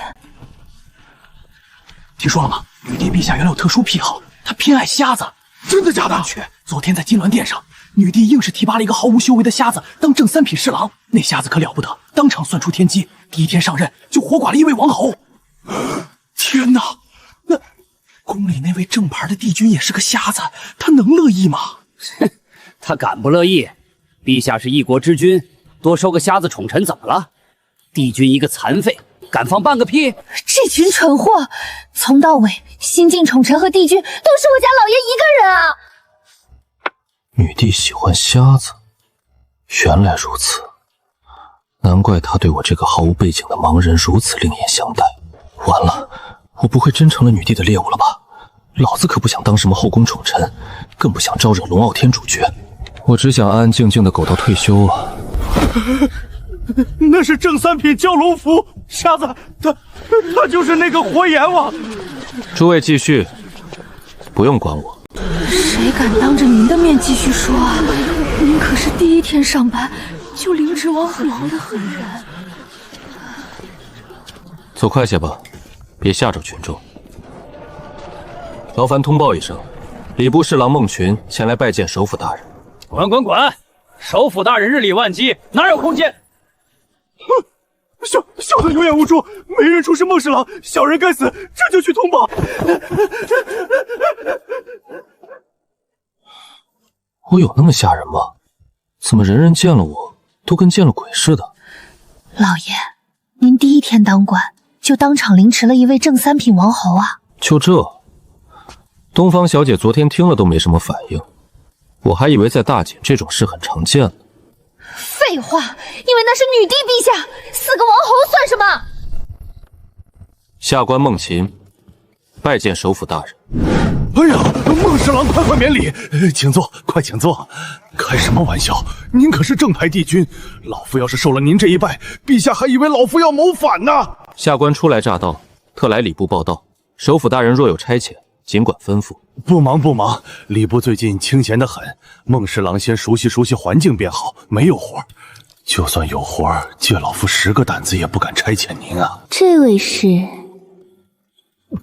听说了吗？女帝陛下原来有特殊癖好，她偏爱瞎子。真的假的？昨天在金銮殿上，女帝硬是提拔了一个毫无修为的瞎子当正三品侍郎。那瞎子可了不得，当场算出天机，第一天上任就活剐了一位王侯。天哪！那宫里那位正牌的帝君也是个瞎子，他能乐意吗？他敢不乐意？陛下是一国之君，多收个瞎子宠臣怎么了？帝君一个残废，敢放半个屁？这群蠢货，从到尾新晋宠臣和帝君都是我家老爷一个人啊！女帝喜欢瞎子，原来如此，难怪她对我这个毫无背景的盲人如此另眼相待。完了，我不会真成了女帝的猎物了吧？老子可不想当什么后宫宠臣，更不想招惹龙傲天主角。我只想安安静静的苟到退休啊！那是正三品蛟龙符，瞎子，他就是那个活阎王。诸位继续，不用管我。谁敢当着您的面继续说啊？您可是第一天上班就领旨王府牢的狠人。走快些吧，别吓着群众。劳烦通报一声，礼部侍郎孟群前来拜见首辅大人。滚！首辅大人日理万机，哪有空间？小的有眼无珠，没认出是孟侍郎，小人该死，这就去通报。我有那么吓人吗？怎么人人见了我都跟见了鬼似的？老爷，您第一天当官就当场凌迟了一位正三品王侯啊！就这，东方小姐昨天听了都没什么反应，我还以为在大典这种事很常见呢。废话，因为那是女帝陛下，死个王侯算什么？下官孟琴拜见首辅大人。哎呀，孟侍郎，快免礼，请坐，快请坐。开什么玩笑？您可是正牌帝君，老夫要是受了您这一拜，陛下还以为老夫要谋反呢。下官初来乍到，特来礼部报道，首辅大人若有差遣，尽管吩咐。不忙，礼部最近清闲得很，孟侍郎先熟悉环境便好，没有活。就算有活，借老夫10个胆子也不敢差遣您啊。这位是？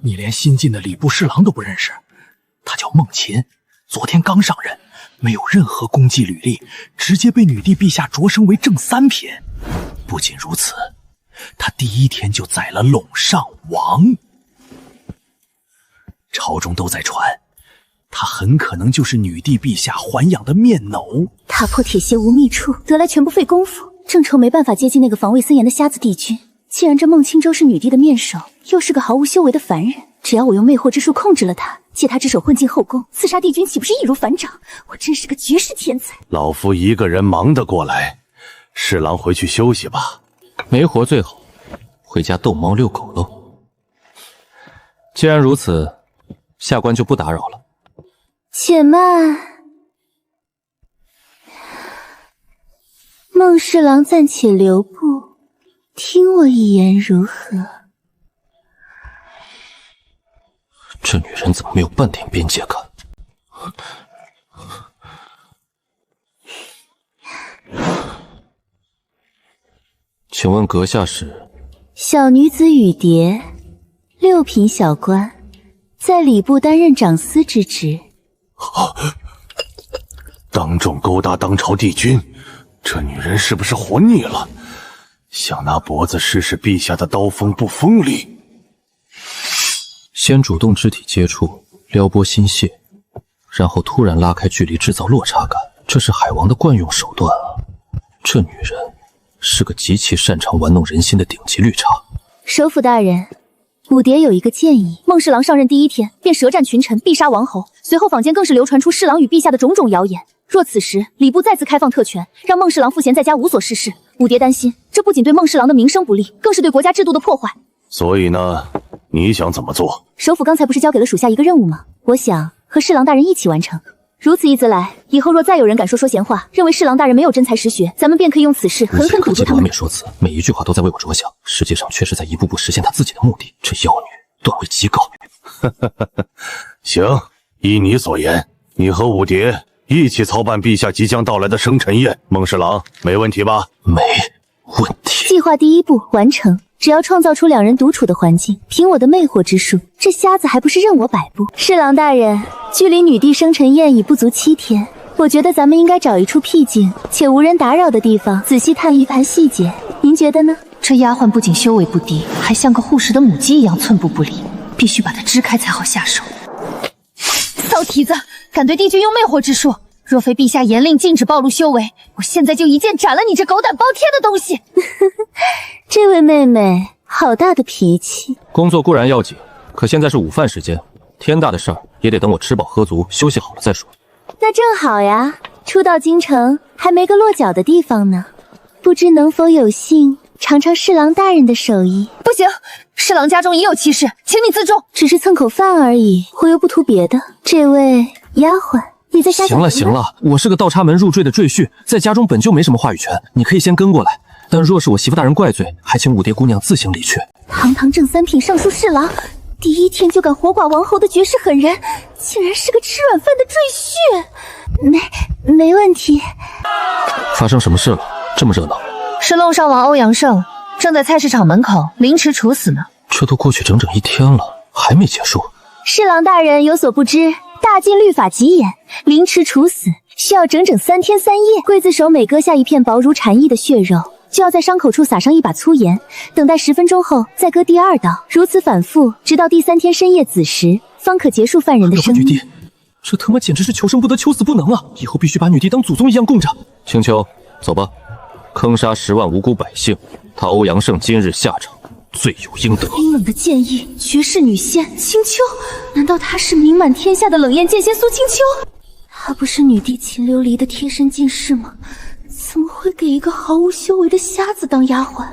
你连新进的礼部侍郎都不认识？他叫孟琴，昨天刚上任，没有任何功绩履历，直接被女帝陛下擢升为正三品。不仅如此，他第一天就宰了陇上王。朝中都在传，他很可能就是女帝陛下豢养的面蝼。踏破铁鞋无觅处，得来全不费功夫。正愁没办法接近那个防卫森严的瞎子帝君。既然这孟青舟是女帝的面首，又是个毫无修为的凡人，只要我用魅惑之术控制了他，借他之手混进后宫，刺杀帝君岂不是易如反掌？我真是个绝世天才。老夫一个人忙得过来，侍郎回去休息吧。没活最好，回家逗猫遛狗喽。既然如此，下官就不打扰了。且慢，孟侍郎暂且留步，听我一言如何？这女人怎么没有半点边界感？请问阁下是？小女子雨蝶，6品小官，在礼部担任长司之职。当众勾搭当朝帝君，这女人是不是活腻了？想拿脖子试试陛下的刀锋不锋利？先主动肢体接触，撩拨心泄，然后突然拉开距离，制造落差感，这是海王的惯用手段啊！这女人是个极其擅长玩弄人心的顶级绿茶。首辅大人，武蝶有一个建议。孟侍郎上任第一天便舌战群臣，必杀王侯，随后坊间更是流传出侍郎与陛下的种种谣言。若此时礼部再次开放特权，让孟侍郎赋闲在家无所事事，武蝶担心，这不仅对孟侍郎的名声不利，更是对国家制度的破坏。所以呢，你想怎么做？首辅刚才不是交给了属下一个任务吗？我想和侍郎大人一起完成。如此一则来，以后若再有人敢说闲话，认为侍郎大人没有真才实学，咱们便可以用此事狠狠堵住他们。王冕说辞，每一句话都在为我着想，实际上却是在一步步实现他自己的目的。这妖女段位极高。行，依你所言，你和武蝶一起操办陛下即将到来的生辰宴。孟侍郎，没问题吧？没问题。计划第一步完成。只要创造出两人独处的环境，凭我的魅惑之术，这瞎子还不是任我摆布？侍郎大人，距离女帝生辰宴已不足7天，我觉得咱们应该找一处僻静且无人打扰的地方，仔细探一盘细节。您觉得呢？这丫鬟不仅修为不低，还像个护食的母鸡一样寸步不离，必须把她支开才好下手。骚蹄子，敢对帝君用魅惑之术？若非陛下严令禁止暴露修为，我现在就一剑斩了你这狗胆包天的东西！这位妹妹，好大的脾气。工作固然要紧，可现在是午饭时间，天大的事儿也得等我吃饱喝足、休息好了再说。那正好呀，初到京城，还没个落脚的地方呢，不知能否有幸尝尝侍郎大人的手艺？不行，侍郎家中已有妻室，请你自重。只是蹭口饭而已，我又不图别的。这位丫鬟，你在瞎想什么？行了，我是个倒插门入赘的赘婿，在家中本就没什么话语权，你可以先跟过来。但若是我媳妇大人怪罪，还请武蝶姑娘自行离去。堂堂正三品尚书侍郎，第一天就敢活剐王侯的绝世狠人，竟然是个吃软饭的赘婿。没问题。发生什么事了？这么热闹？是弄上王欧阳胜正在菜市场门口凌迟处死呢。这都过去整整1天了，还没结束。侍郎大人有所不知，大晋律法极严，凌迟处死需要整整3天3夜。刽子手每割下一片薄如蝉翼的血肉，就要在伤口处撒上一把粗盐，等待10分钟后再割第2刀，如此反复，直到第3天深夜子时，方可结束犯人的生命。这他妈简直是求生不得，求死不能啊！以后必须把女帝当祖宗一样供着。青丘，走吧，坑杀10万无辜百姓，他欧阳胜今日下场罪有应得。冰冷的剑意，绝世女仙青丘，难道她是名满天下的冷艳剑仙苏青丘？她不是女帝秦琉璃的贴身近侍吗？怎么会给一个毫无修为的瞎子当丫鬟？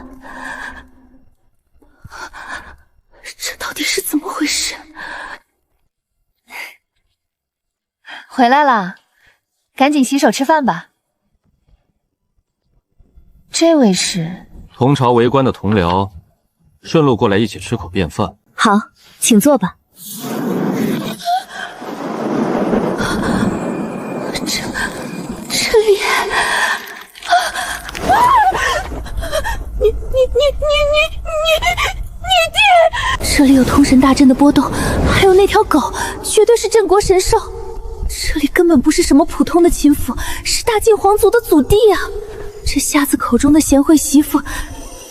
这到底是怎么回事？回来啦，赶紧洗手吃饭吧。这位是同朝为官的同僚，顺路过来一起吃口便饭。好，请坐吧。这里，你弟！这里有通神大阵的波动，还有那条狗，绝对是镇国神兽。这里根本不是什么普通的秦府，是大晋皇族的祖地啊！这瞎子口中的贤惠媳妇，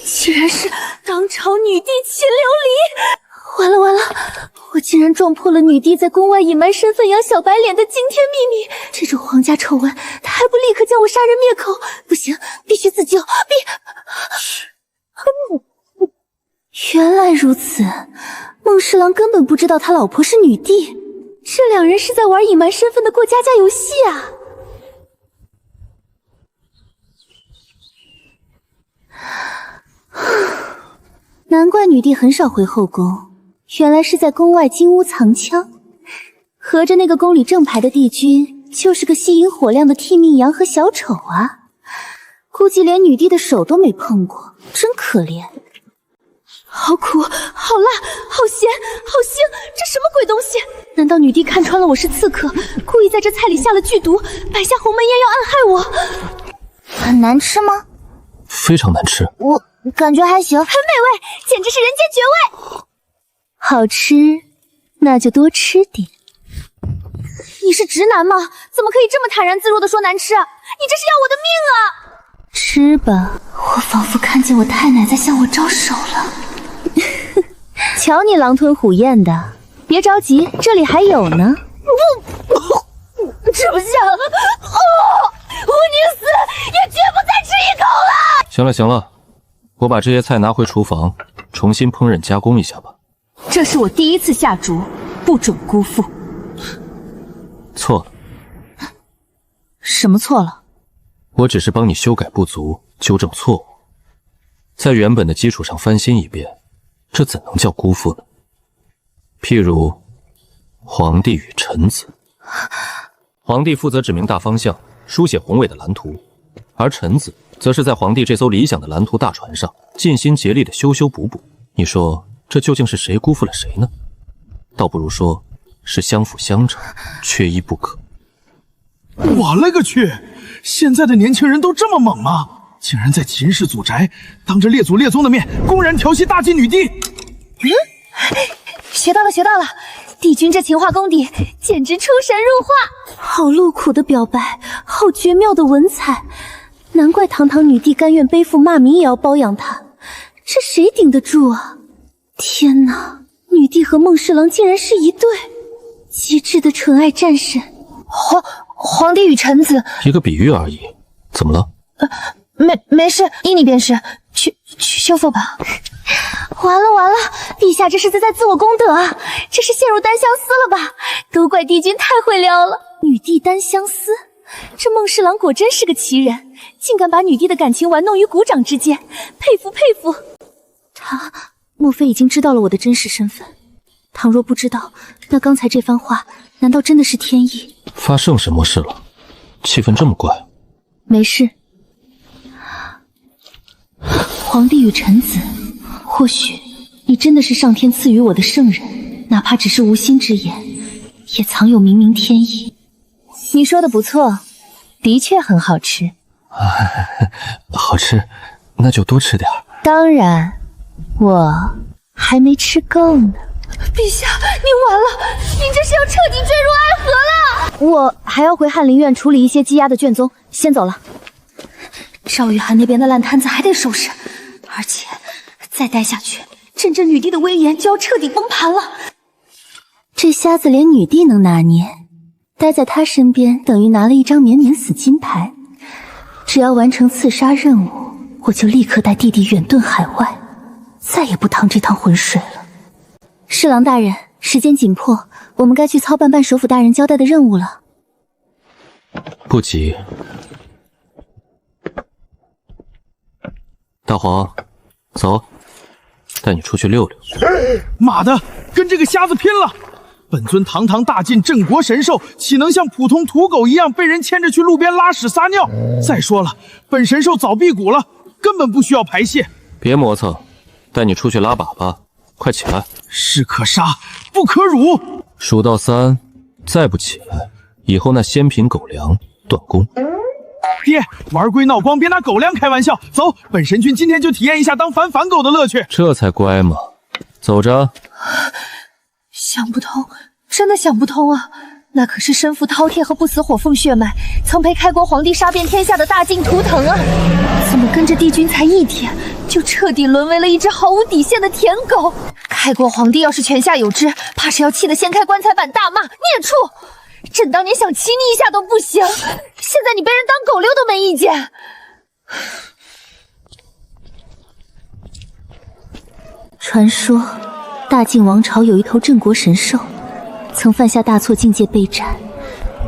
竟然是当朝女帝秦琉璃！完了完了，我竟然撞破了女帝在宫外隐瞒身份养小白脸的惊天秘密！这种皇家丑闻，她还不立刻将我杀人灭口？不行，必须自救！原来如此，孟侍郎根本不知道他老婆是女帝，这两人是在玩隐瞒身份的过家家游戏啊！难怪女帝很少回后宫，原来是在宫外金屋藏枪。合着那个宫里正牌的帝君就是个吸引火量的替命羊和小丑啊！估计连女帝的手都没碰过，真可怜。好苦，好辣，好咸，好腥，这什么鬼东西？难道女帝看穿了我是刺客，故意在这菜里下了剧毒，摆下鸿门宴要暗害我？很难吃吗？非常难吃。我感觉还行，很美味，简直是人间绝味。好吃，那就多吃点。你是直男吗？怎么可以这么坦然自若的说难吃？你这是要我的命啊！吃吧，我仿佛看见我太奶在向我招手了。瞧你狼吞虎咽的，别着急，这里还有呢。吃不下了，我宁死也绝不再吃一口了。行了行了，我把这些菜拿回厨房，重新烹饪加工一下吧。这是我第一次下厨，不准辜负。错了。什么错了？我只是帮你修改不足，纠正错误，在原本的基础上翻新一遍，这怎能叫辜负呢？譬如皇帝与臣子，皇帝负责指明大方向，书写宏伟的蓝图，而臣子则是在皇帝这艘理想的蓝图大船上尽心竭力的修修补补。你说这究竟是谁辜负了谁呢？倒不如说是相辅相成，缺一不可。我勒个去！现在的年轻人都这么猛吗？竟然在秦氏祖宅当着列祖列宗的面公然调戏大晋女帝！学到了，学到了！帝君这情话功底简直出神入化，好露苦的表白，好绝妙的文采，难怪堂堂女帝甘愿背负骂名也要包养他，这谁顶得住啊？天哪，女帝和孟侍郎竟然是一对，极致的纯爱战神。皇帝与臣子，一个比喻而已，怎么了？没事，依你便是。去修复吧。完了，陛下这是在自我功德啊！这是陷入单相思了吧？都怪帝君太会撩了，女帝单相思，这孟侍郎果真是个奇人，竟敢把女帝的感情玩弄于股掌之间，佩服佩服。他莫非已经知道了我的真实身份？倘若不知道，那刚才这番话难道真的是天意？发生什么事了？气氛这么怪。没事。皇帝与臣子，或许你真的是上天赐予我的圣人，哪怕只是无心之言，也藏有冥冥天意。你说的不错，的确很好吃。好吃，那就多吃点。当然，我还没吃够呢。陛下，您完了，您这是要彻底坠入爱河了。我还要回翰林院处理一些积压的卷宗，先走了。赵雨涵那边的烂摊子还得收拾，而且再待下去，朕这女帝的威严就要彻底崩盘了。这瞎子连女帝能拿捏，待在他身边等于拿了一张免死金牌。只要完成刺杀任务，我就立刻带弟弟远遁海外，再也不趟这趟浑水了。侍郎大人，时间紧迫，我们该去操办首府大人交代的任务了。不急。大黄，走，带你出去溜溜。妈的，跟这个瞎子拼了！本尊堂堂大晋镇国神兽，岂能像普通土狗一样被人牵着去路边拉屎撒尿？再说了，本神兽早辟谷了，根本不需要排泄。别磨蹭，带你出去拉粑粑，快起来！士可杀，不可辱。数到3，再不起来，以后那鲜品狗粮断供。爹，玩归闹光，别拿狗粮开玩笑。走，本神君今天就体验一下当反狗的乐趣。这才乖嘛，走着。想不通，真的想不通啊！那可是身负饕餮和不死火凤血脉，曾陪开国皇帝杀遍天下的大晋图腾啊！怎么跟着帝君才1天，就彻底沦为了一只毫无底线的舔狗？开国皇帝要是泉下有知，怕是要气得掀开棺材板大骂：孽畜！朕当年想骑你一下都不行，现在你被人当狗遛都没意见。传说大晋王朝有一头镇国神兽，曾犯下大错境界被斩，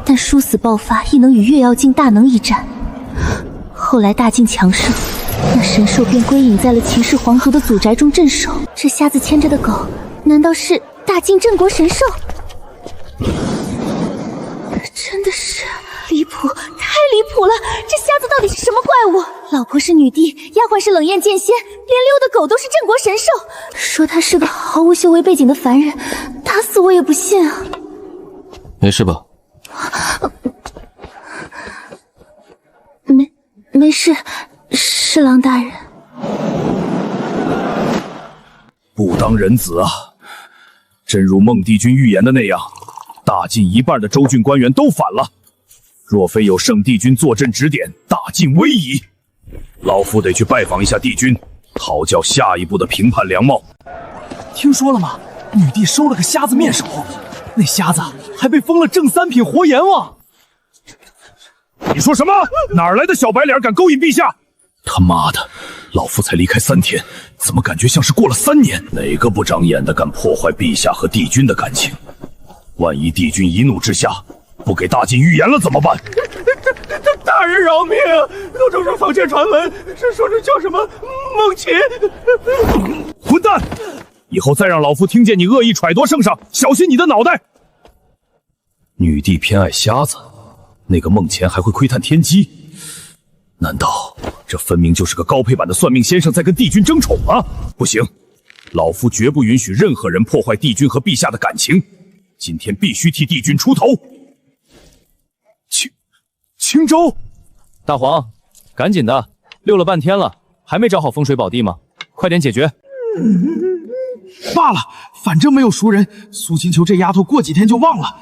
但殊死爆发亦能与月妖精大能一战。后来大晋强盛，那神兽便归隐在了秦氏皇族的祖宅中镇守。这瞎子牵着的狗，难道是大晋镇国神兽？真的是离谱，太离谱了！这瞎子到底是什么怪物？老婆是女帝，丫鬟是冷艳剑仙，连溜的狗都是镇国神兽。说他是个毫无修为背景的凡人，打死我也不信啊！没事吧？没事，侍郎大人。不当人子啊！真如孟帝君预言的那样，大晋一半的州郡官员都反了。若非有圣帝君坐镇指点，大晋危矣。老夫得去拜访一下帝君，讨教下一步的评判良貌。听说了吗？女帝收了个瞎子面首，那瞎子还被封了正3品活阎王。你说什么？哪儿来的小白脸敢勾引陛下？他妈的，老夫才离开3天，怎么感觉像是过了3年？哪个不长眼的敢破坏陛下和帝君的感情？万一帝君一怒之下不给大晋预言了怎么办？大人饶命！陆中书坊间传闻是说这叫什么孟琴。混蛋！以后再让老夫听见你恶意揣度圣上，小心你的脑袋！女帝偏爱瞎子，那个孟乾还会窥探天机，难道这分明就是个高配版的算命先生在跟帝君争宠吗？不行，老夫绝不允许任何人破坏帝君和陛下的感情，今天必须替帝君出头。青州，大黄，赶紧的，溜了半天了，还没找好风水宝地吗？快点解决！罢了，反正没有熟人，苏青秋这丫头过几天就忘了。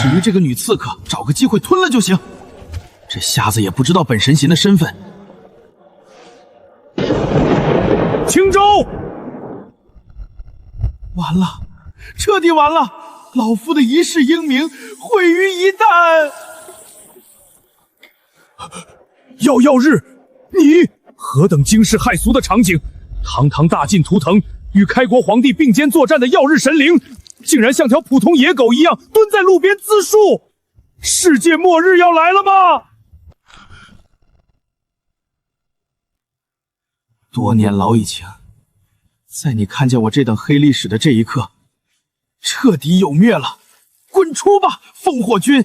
至于这个女刺客，找个机会吞了就行。这瞎子也不知道本神行的身份。青州，完了，彻底完了！老夫的一世英名毁于一旦。耀日，你何等惊世骇俗的场景！堂堂大晋图腾与开国皇帝并肩作战的耀日神灵，竟然像条普通野狗一样蹲在路边自述。世界末日要来了吗？多年老以前，在你看见我这等黑历史的这一刻，彻底有灭了！滚出吧，烽火君！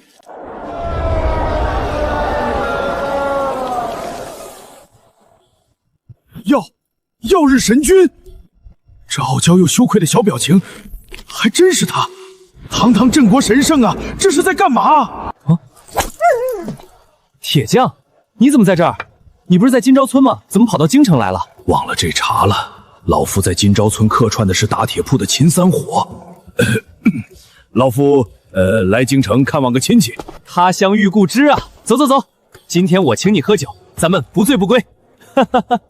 耀日神君，这傲娇又羞愧的小表情，还真是他！堂堂镇国神圣啊，这是在干嘛？铁匠，你怎么在这儿？你不是在金朝村吗？怎么跑到京城来了？忘了这茬了。老夫在金朝村客串的是打铁铺的秦三火。老夫来京城看望个亲戚。他乡遇故知啊！走走走，今天我请你喝酒，咱们不醉不归。哈哈哈。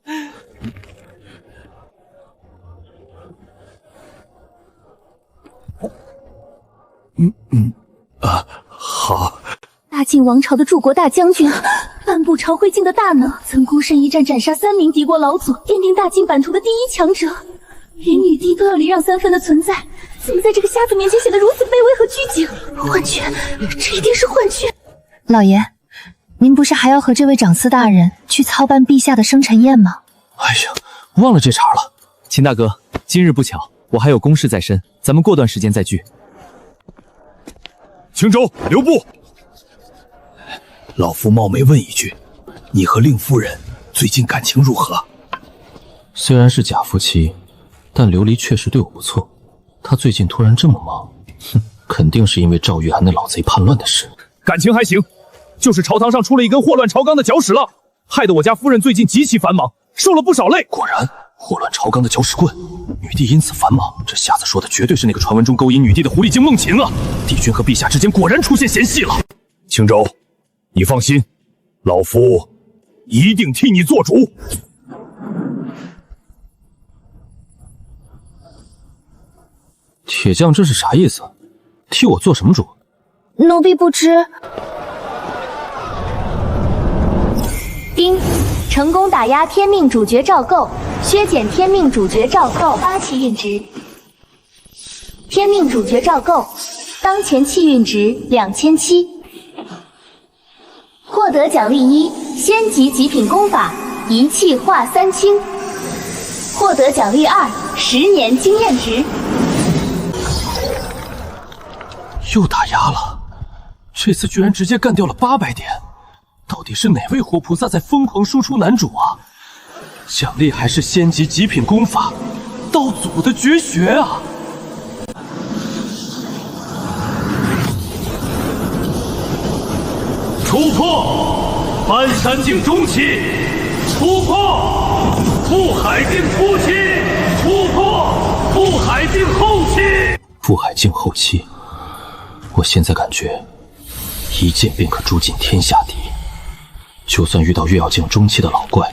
好。大晋王朝的柱国大将军，颁布朝会镜的大能，曾孤身一战斩杀3名敌国老祖，奠定大晋版图的第1强者，连女帝都要礼让3分的存在，怎么在这个瞎子面前显得如此卑微和拘谨？幻觉，这一定是幻觉。老爷，您不是还要和这位长司大人去操办陛下的生辰宴吗？哎呀，忘了这茬了。秦大哥，今日不巧，我还有公事在身，咱们过段时间再聚。青州，留步！老夫冒昧问一句，你和令夫人最近感情如何？虽然是假夫妻，但琉璃确实对我不错。她最近突然这么忙，肯定是因为赵玉涵那老贼叛乱的事。感情还行，就是朝堂上出了一根祸乱朝纲的搅屎了，害得我家夫人最近极其繁忙，受了不少累。果然，祸乱朝纲的搅屎棍，女帝因此繁忙。这瞎子说的绝对是那个传闻中勾引女帝的狐狸精孟琴啊！帝君和陛下之间果然出现嫌隙了。青州，你放心，老夫一定替你做主。铁匠这是啥意思？替我做什么主？奴婢不知。丁，成功打压天命主角赵构，削减天命主角赵构8气运值。天命主角赵构，当前气运值2700。获得奖励1，仙级极品功法一气化三清。获得奖励2，10年经验值。又打压了，这次居然直接干掉了800点，到底是哪位活菩萨在疯狂输出男主啊？奖励还是仙级极品功法，道祖的绝学啊！突破半山境中期，突破覆海境初期，突破覆海境后期。覆海境后期，我现在感觉一剑便可诛尽天下敌，就算遇到月曜境中期的老怪，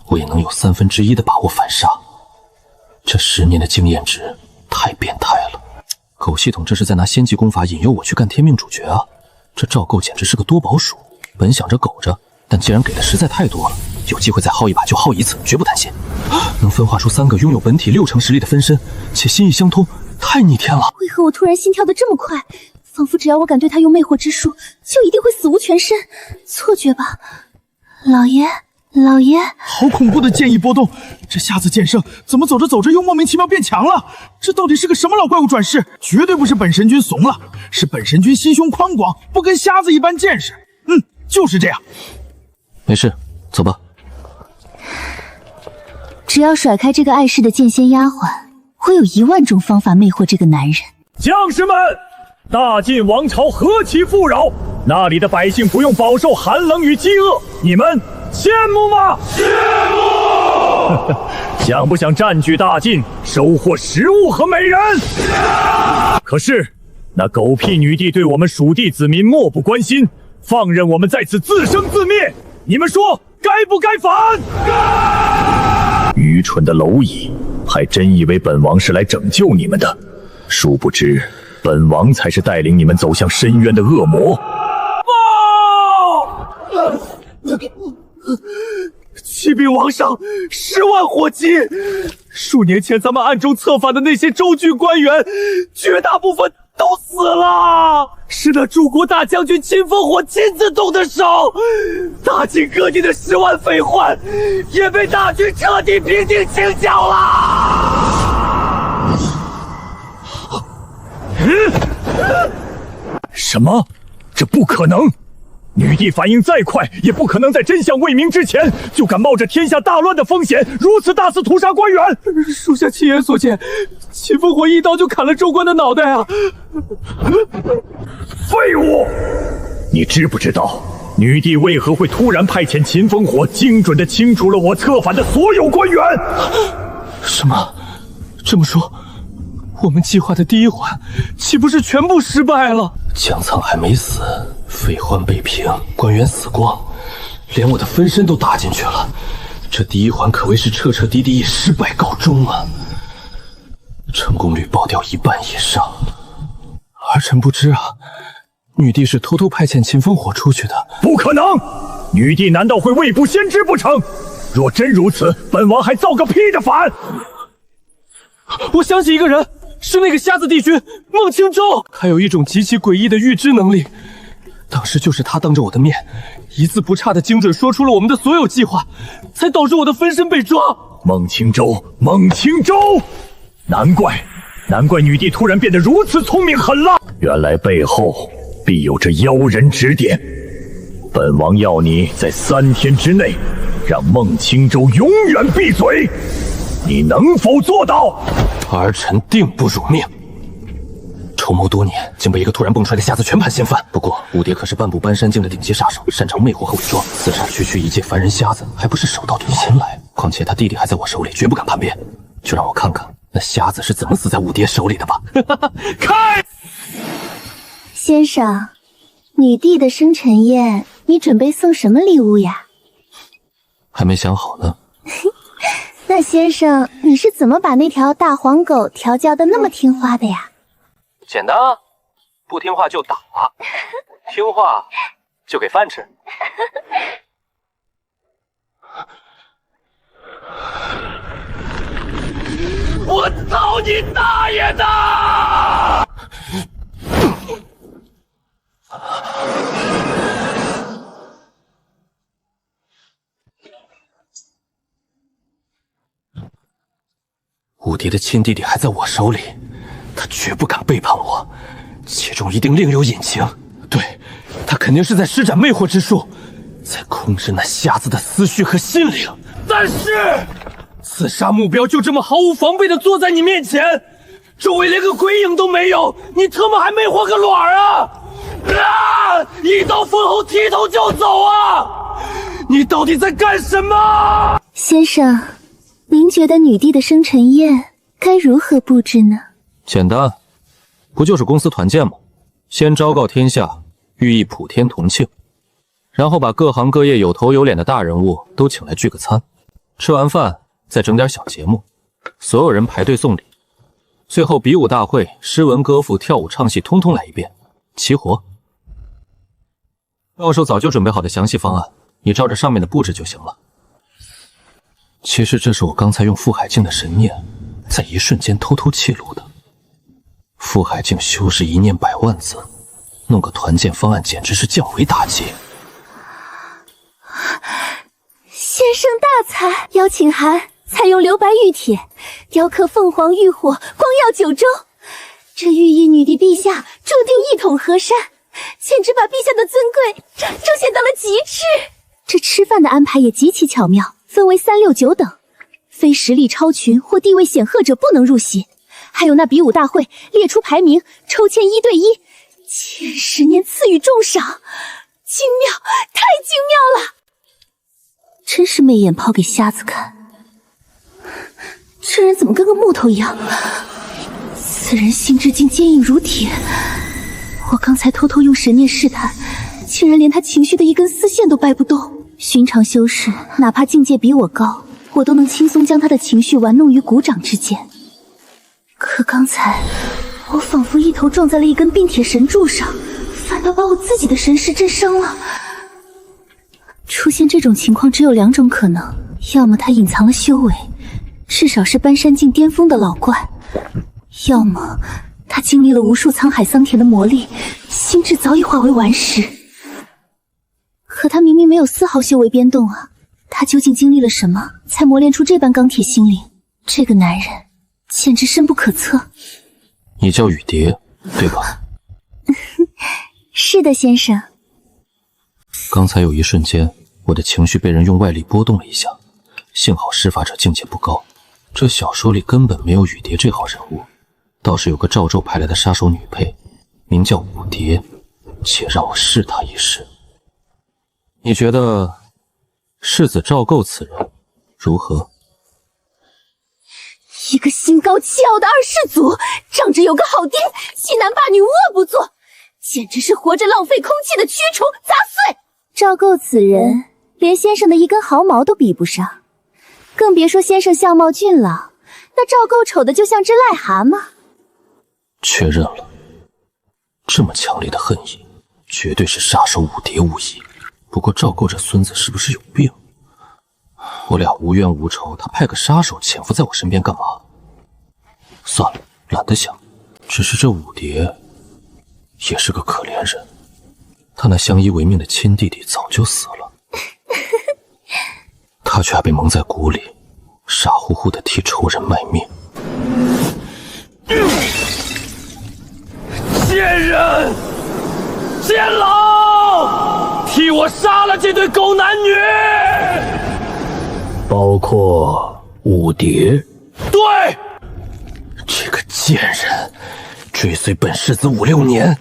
我也能有1/3的把握反杀。这10年的经验值太变态了，狗系统这是在拿仙级功法引诱我去干天命主角啊！这赵构简直是个多宝鼠，本想着苟着，但既然给的实在太多了，有机会再薅一把就薅一次，绝不贪心。能分化出3个拥有本体60%实力的分身，且心意相通，太逆天了。为何我突然心跳得这么快？仿佛只要我敢对他用魅惑之术，就一定会死无全身。错觉吧？老爷，老爷，好恐怖的剑意波动！这瞎子剑圣怎么走着走着又莫名其妙变强了？这到底是个什么老怪物转世？绝对不是本神君怂了，是本神君心胸宽广，不跟瞎子一般见识。就是这样。没事，走吧。只要甩开这个碍事的剑仙丫鬟，我有1万种方法魅惑这个男人。将士们，大晋王朝何其富饶，那里的百姓不用饱受寒冷与饥饿，你们羡慕吗？羡慕！想不想占据大晋，收获食物和美人？可是那狗屁女帝对我们蜀地子民漠不关心，放任我们在此自生自灭，你们说该不该反？愚蠢的蝼蚁，还真以为本王是来拯救你们的，殊不知本王才是带领你们走向深渊的恶魔。启禀王上，10万火急！数年前咱们暗中策反的那些州郡官员，绝大部分都死了，是那诸国大将军秦烽火亲自动的手。大晋各地的10万匪患，也被大军彻底平定清剿了。什么？这不可能！女帝反应再快，也不可能在真相未明之前，就敢冒着天下大乱的风险，如此大肆屠杀官员。属下亲眼所见，秦烽火一刀就砍了州官的脑袋啊！废物！你知不知道，女帝为何会突然派遣秦烽火，精准地清除了我策反的所有官员？什么？这么说，我们计划的第1环，岂不是全部失败了？江苍还没死，废患被平，官员死光，连我的分身都搭进去了。这第1环可谓是彻彻底底以失败告终啊！成功率爆掉1半以上。儿臣不知啊，女帝是偷偷派遣秦烽火出去的。不可能！女帝难道会未卜先知不成？若真如此，本王还造个屁的反！我想起一个人，是那个瞎子帝君孟青舟，他有一种极其诡异的预知能力。当时就是他当着我的面，一字不差的精准说出了我们的所有计划，才导致我的分身被抓。孟青舟，孟青舟！难怪女帝突然变得如此聪明狠辣，原来背后必有着妖人指点。本王要你在3天之内，让孟青舟永远闭嘴。你能否做到？儿臣定不辱命。筹谋多年，竟被一个突然蹦出来的瞎子全盘掀翻。不过武蝶可是半步搬山境的顶级杀手，擅长魅惑和伪装，刺杀区区一介凡人瞎子，还不是手到擒先来？况且他弟弟还在我手里，绝不敢叛变。就让我看看那瞎子是怎么死在武蝶手里的吧。开！先生，女帝的生辰宴，你准备送什么礼物呀？还没想好呢。那先生，你是怎么把那条大黄狗调教的那么听话的呀？简单啊，不听话就打，听话就给饭吃。我操你大爷的！武蝶的亲弟弟还在我手里，他绝不敢背叛我，其中一定另有隐情。对，他肯定是在施展魅惑之术，在控制那瞎子的思绪和心灵。但是，刺杀目标就这么毫无防备的坐在你面前，周围连个鬼影都没有，你特么还魅惑个卵啊！一刀封喉，剃头就走啊！你到底在干什么？先生，您觉得女帝的生辰宴该如何布置呢？简单，不就是公司团建吗？先昭告天下，寓意普天同庆，然后把各行各业有头有脸的大人物都请来聚个餐，吃完饭再整点小节目，所有人排队送礼，最后比武大会，诗文歌赋跳舞唱戏通通来一遍，齐活。到时候早就准备好的详细方案，你照着上面的布置就行了。其实这是我刚才用傅海静的神念，在一瞬间偷偷窃录的。傅海静修士一念100万字，弄个团建方案简直是降维打击。先生大才，邀请函采用留白玉铁，雕刻凤凰浴火，光耀9州。这寓意女帝陛下注定一统河山，简直把陛下的尊贵彰显到了极致。这吃饭的安排也极其巧妙，分为3、6、9等，非实力超群或地位显赫者不能入席。还有那比武大会列出排名，抽签1对1，前10年赐予重赏，精妙，太精妙了！真是媚眼抛给瞎子看。这人怎么跟个木头一样？此人心智竟坚硬如铁。我刚才偷偷用神念试探，竟然连他情绪的一根丝线都掰不动。寻常修士，哪怕境界比我高，我都能轻松将他的情绪玩弄于股掌之间。可刚才，我仿佛一头撞在了一根冰铁神柱上，反倒把我自己的神识震伤了。出现这种情况只有2种可能，要么他隐藏了修为，至少是搬山境巅峰的老怪，要么他经历了无数沧海桑田的磨砺，心智早已化为顽石。可他明明没有丝毫修为变动啊，他究竟经历了什么，才磨练出这般钢铁心灵？这个男人简直深不可测。你叫雨蝶，对吧？是的，先生。刚才有一瞬间，我的情绪被人用外力波动了一下，幸好施法者境界不高。这小说里根本没有雨蝶这号人物，倒是有个赵胄派来的杀手女配，名叫武蝶，且让我试她一试。你觉得世子赵构此人如何？一个心高气傲的二世祖，仗着有个好爹，欺男霸女，无恶不作，简直是活着浪费空气的蛆虫，杂碎！赵构此人，连先生的一根毫毛都比不上，更别说先生相貌俊朗，那赵构丑的就像只癞蛤蟆。确认了，这么强烈的恨意，绝对是杀手武蝶无疑。不过赵构这孙子是不是有病？我俩无冤无仇，他派个杀手潜伏在我身边干嘛？算了，懒得想。只是这武蝶也是个可怜人，他那相依为命的亲弟弟早就死了，他却还被蒙在鼓里，傻乎乎的替仇人卖命。贱人，监牢，替我杀了这对狗男女！包括武蝶。对，这个贱人追随本世子5、6年，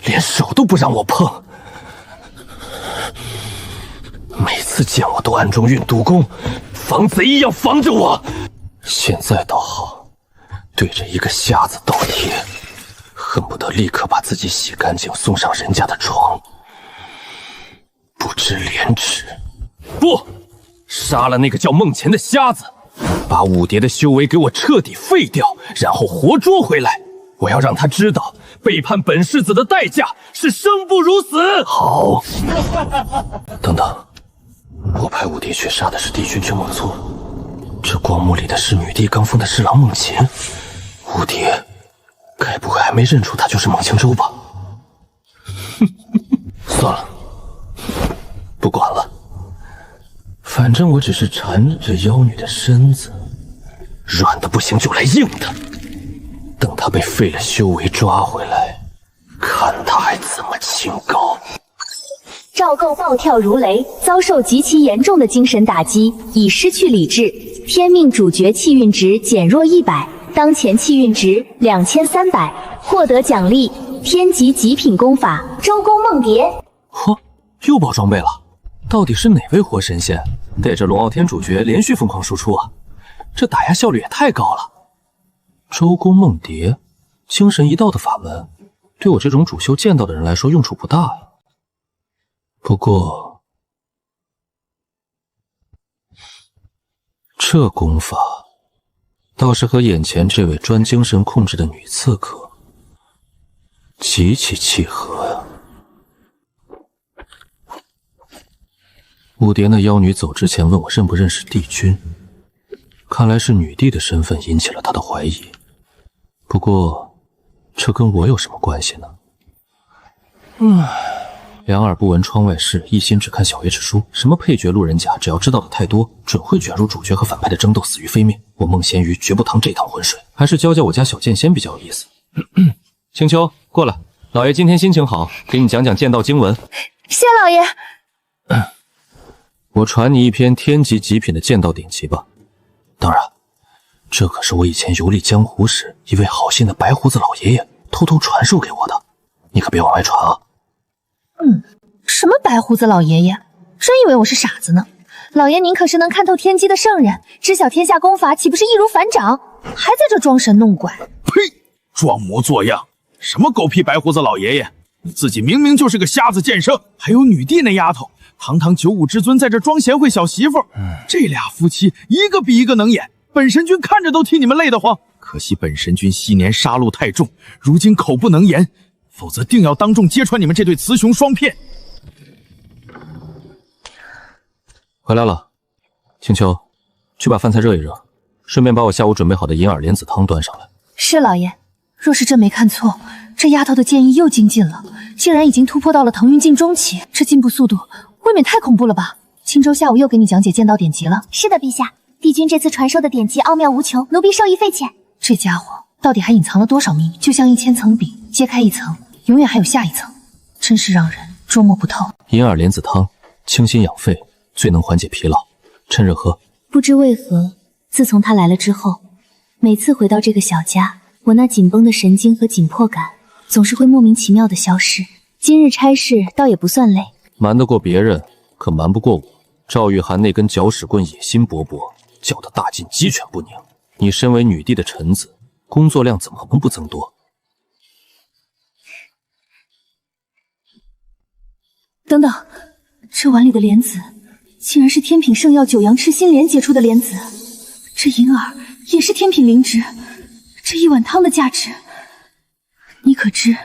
连手都不让我碰。每次见我都暗中运毒功，防贼一样防着我。现在倒好，对着一个瞎子倒贴，恨不得立刻把自己洗干净，送上人家的床。不知廉耻！不！杀了那个叫孟乾的瞎子，把武蝶的修为给我彻底废掉，然后活捉回来。我要让他知道，背叛本世子的代价是生不如死。好，等等，我派武蝶去杀的是帝君君莫错，这光幕里的是女帝刚封的侍郎孟乾，武蝶该不会还没认出他就是孟庆州吧？算了，不管了。反正我只是缠着这妖女的身子，软的不行就来硬的。等她被废了修为抓回来，看她还怎么清高。赵构暴跳如雷，遭受极其严重的精神打击，已失去理智。天命主角气运值减弱100，当前气运值2300，获得奖励天级极品功法周公梦蝶。嚯，又爆装备了！到底是哪位活神仙带着龙傲天主角连续疯狂输出啊？这打压效率也太高了！周公梦蝶，精神一道的法门，对我这种主修剑道的人来说用处不大呀。不过，这功法倒是和眼前这位专精神控制的女刺客极其契合呀。武蝶那妖女走之前问我认不认识帝君，看来是女帝的身份引起了他的怀疑。不过，这跟我有什么关系呢？两耳不闻窗外事，一心只看小叶之书。什么配角、路人甲，只要知道的太多，准会卷入主角和反派的争斗，死于非命。我孟闲鱼绝不趟这趟浑水，还是教教我家小剑仙比较有意思。青丘，过来，老爷今天心情好，给你讲讲剑道经文。谢老爷。我传你一篇天级极品的剑道典籍吧。当然，这可是我以前游历江湖时一位好心的白胡子老爷爷偷偷传授给我的，你可别往外传啊。什么白胡子老爷爷？真以为我是傻子呢？老爷您可是能看透天机的圣人，知晓天下功法，岂不是易如反掌？还在这装神弄鬼？呸！装模作样！什么狗屁白胡子老爷爷！你自己明明就是个瞎子剑圣，还有女帝那丫头，堂堂95之尊在这装贤惠小媳妇。这俩夫妻一个比一个能演，本神君看着都替你们累得慌。可惜本神君昔年杀戮太重，如今口不能言，否则定要当众揭穿你们这对雌雄双骗。回来了，青丘，去把饭菜热一热，顺便把我下午准备好的银耳莲子汤端上来。是老爷。若是朕没看错，这丫头的剑意又精进了，竟然已经突破到了腾云境中期，这进步速度未免太恐怖了吧？青州下午又给你讲解剑道典籍了。是的，陛下，帝君这次传授的典籍奥妙无穷，奴婢受益匪浅。这家伙到底还隐藏了多少秘密？就像1000层饼，揭开一层，永远还有下一层，真是让人捉摸不透。银耳莲子汤清心养肺，最能缓解疲劳，趁热喝。不知为何，自从他来了之后，每次回到这个小家，我那紧绷的神经和紧迫感总是会莫名其妙的消失。今日差事倒也不算累，瞒得过别人，可瞒不过我。赵玉涵那根搅屎棍野心勃勃，搅得大晋鸡犬不宁。你身为女帝的臣子，工作量怎么能不增多？等等，这碗里的莲子竟然是天品圣药九阳赤心莲结出的莲子，这银耳也是天品灵芝，这一碗汤的价值，你可知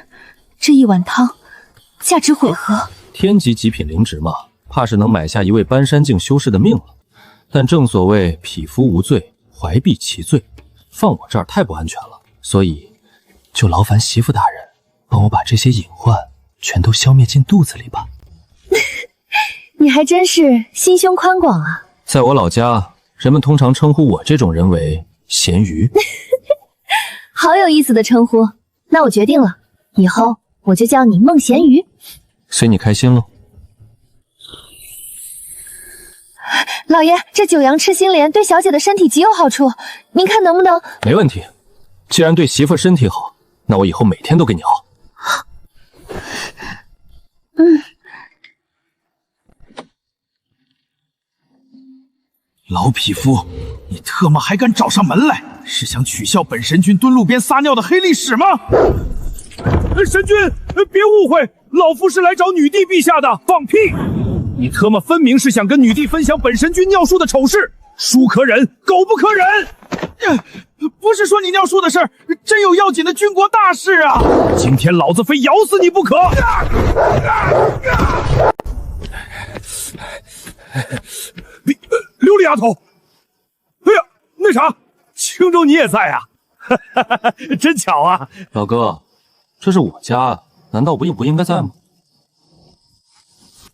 这一碗汤价值毁何？天级极品灵芝嘛，怕是能买下一位搬山境修士的命了。但正所谓匹夫无罪，怀璧其罪，放我这儿太不安全了，所以就劳烦媳妇大人帮我把这些隐患全都消灭进肚子里吧。你还真是心胸宽广啊！在我老家，人们通常称呼我这种人为咸鱼。好有意思的称呼。那我决定了，以后我就叫你孟咸鱼。随你开心喽。老爷，这九阳赤心莲对小姐的身体极有好处，您看能不能？没问题，既然对媳妇身体好，那我以后每天都给你熬。老匹夫，你特么还敢找上门来，是想取笑本神君蹲路边撒尿的黑历史吗？神君，别误会，老夫是来找女帝陛下的。放屁！你特么分明是想跟女帝分享本神君尿书的丑事，书可忍，狗不可忍。不是说你尿书的事儿，真有要紧的军国大事啊！今天老子非咬死你不可！琉璃丫头，哎呀，那啥，青州你也在啊？真巧啊！老哥，这是我家，难道我也不应该在吗？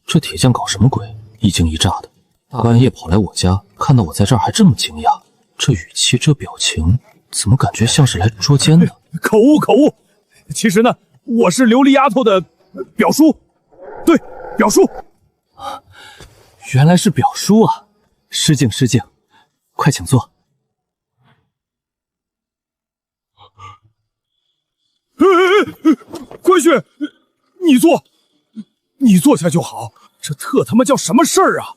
这铁匠搞什么鬼？一惊一乍的，大半夜跑来我家，看到我在这儿还这么惊讶，这语气这表情，怎么感觉像是来捉奸的？口误口误，其实呢，我是琉璃丫头的表叔，对，表叔。原来是表叔啊！失敬失敬，快请坐。关羽，你坐下就好。这特他妈叫什么事儿啊？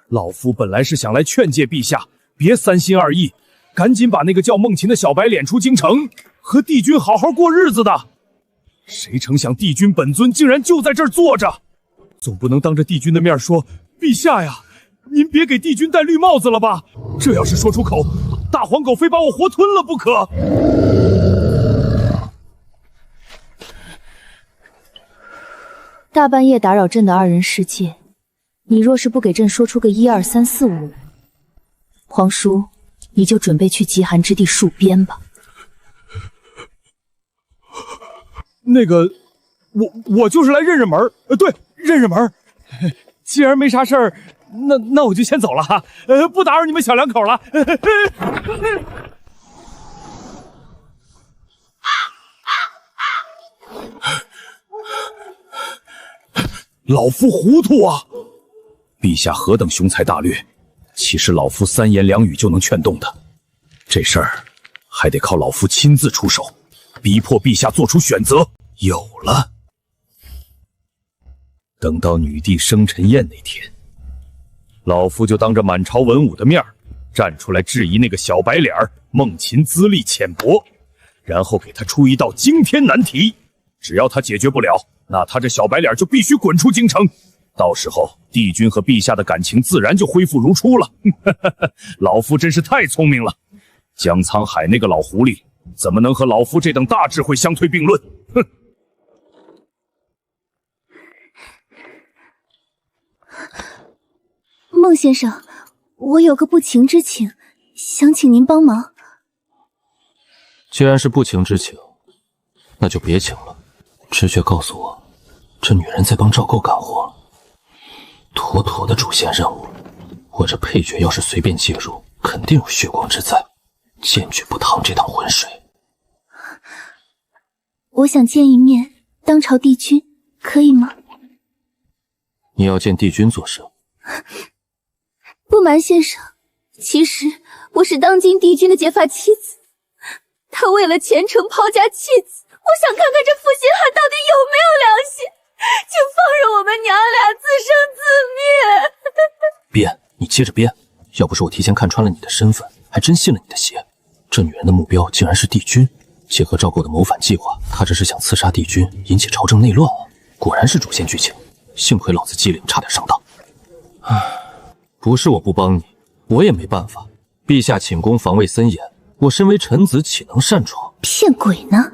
老夫本来是想来劝诫陛下，别三心二意，赶紧把那个叫孟琴的小白脸出京城，和帝君好好过日子的。谁成想帝君本尊竟然就在这儿坐着，总不能当着帝君的面说，陛下呀，您别给帝君戴绿帽子了吧？这要是说出口，大黄狗非把我活吞了不可。大半夜打扰朕的二人世界，你若是不给朕说出个1、2、3、4、5，皇叔你就准备去极寒之地戍边吧。那个，我就是来认认门对，认认门。既然没啥事儿，那我就先走了哈，不打扰你们小两口了。老夫糊涂啊！陛下何等雄才大略，岂是老夫三言两语就能劝动的？这事儿还得靠老夫亲自出手，逼迫陛下做出选择。有了，等到女帝生辰宴那天，老夫就当着满朝文武的面站出来质疑那个小白脸孟秦资历浅薄，然后给他出一道惊天难题。只要他解决不了，那他这小白脸就必须滚出京城。到时候帝君和陛下的感情自然就恢复如初了。老夫真是太聪明了，江沧海那个老狐狸怎么能和老夫这等大智慧相推并论？哼！孟先生，我有个不情之请，想请您帮忙。既然是不情之请，那就别请了。直觉告诉我，这女人在帮赵构干活，妥妥的主线任务。我这配角要是随便介入，肯定有血光之灾，坚决不趟这趟浑水。我想见一面当朝帝君，可以吗？你要见帝君做甚？不瞒先生，其实我是当今帝君的结发妻子，他为了前程抛家弃子，我想看看这负心汉到底有没有良心，就放任我们娘俩自生自灭。编，你接着编，要不是我提前看穿了你的身份，还真信了你的邪。这女人的目标竟然是帝君，结合赵构的谋反计划，她这是想刺杀帝君，引起朝政内乱啊！果然是主线剧情，幸亏老子机灵，差点上当。唉。不是我不帮你，我也没办法。陛下寝宫防卫森严，我身为臣子岂能擅闯？骗鬼呢！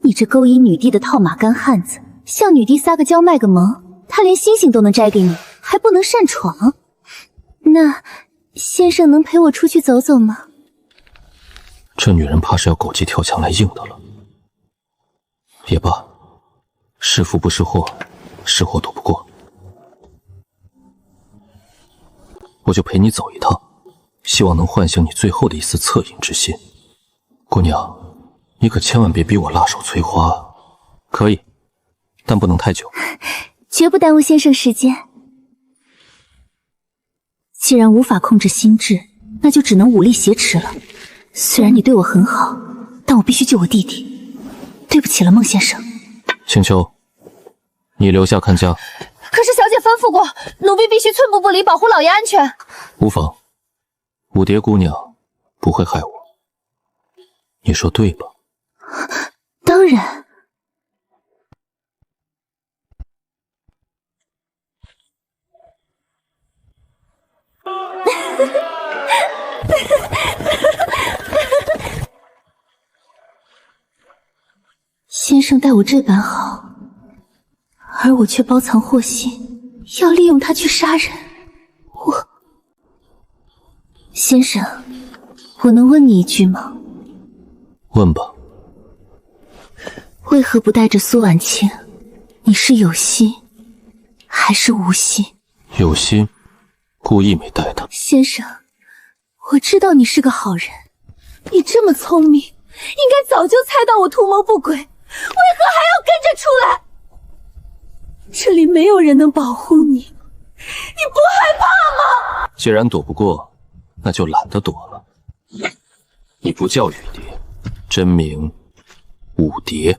你这勾引女帝的套马干汉子，向女帝撒个娇卖个萌，她连星星都能摘给你，还不能擅闯？那先生能陪我出去走走吗？这女人怕是要狗急跳墙来硬的了。也罢，是福不是祸，是祸躲不过。我就陪你走一趟，希望能唤醒你最后的一丝恻隐之心。姑娘，你可千万别逼我辣手摧花啊！可以，但不能太久。绝不耽误先生时间。既然无法控制心智，那就只能武力挟持了。虽然你对我很好，但我必须救我弟弟。对不起了，孟先生。青丘，你留下看家。可是小姐吩咐过，奴婢必须寸步不离，保护老爷安全。无妨，舞蝶姑娘不会害我，你说对吧？当然。先生待我这般好，而我却包藏祸心，要利用他去杀人。先生，我能问你一句吗？问吧。为何不带着苏婉清？你是有心还是无心？有心，故意没带她。先生，我知道你是个好人，你这么聪明，应该早就猜到我图谋不轨，为何还要跟着出来？这里没有人能保护你，你不害怕吗？既然躲不过，那就懒得躲了。你不叫雨蝶，真名舞蝶，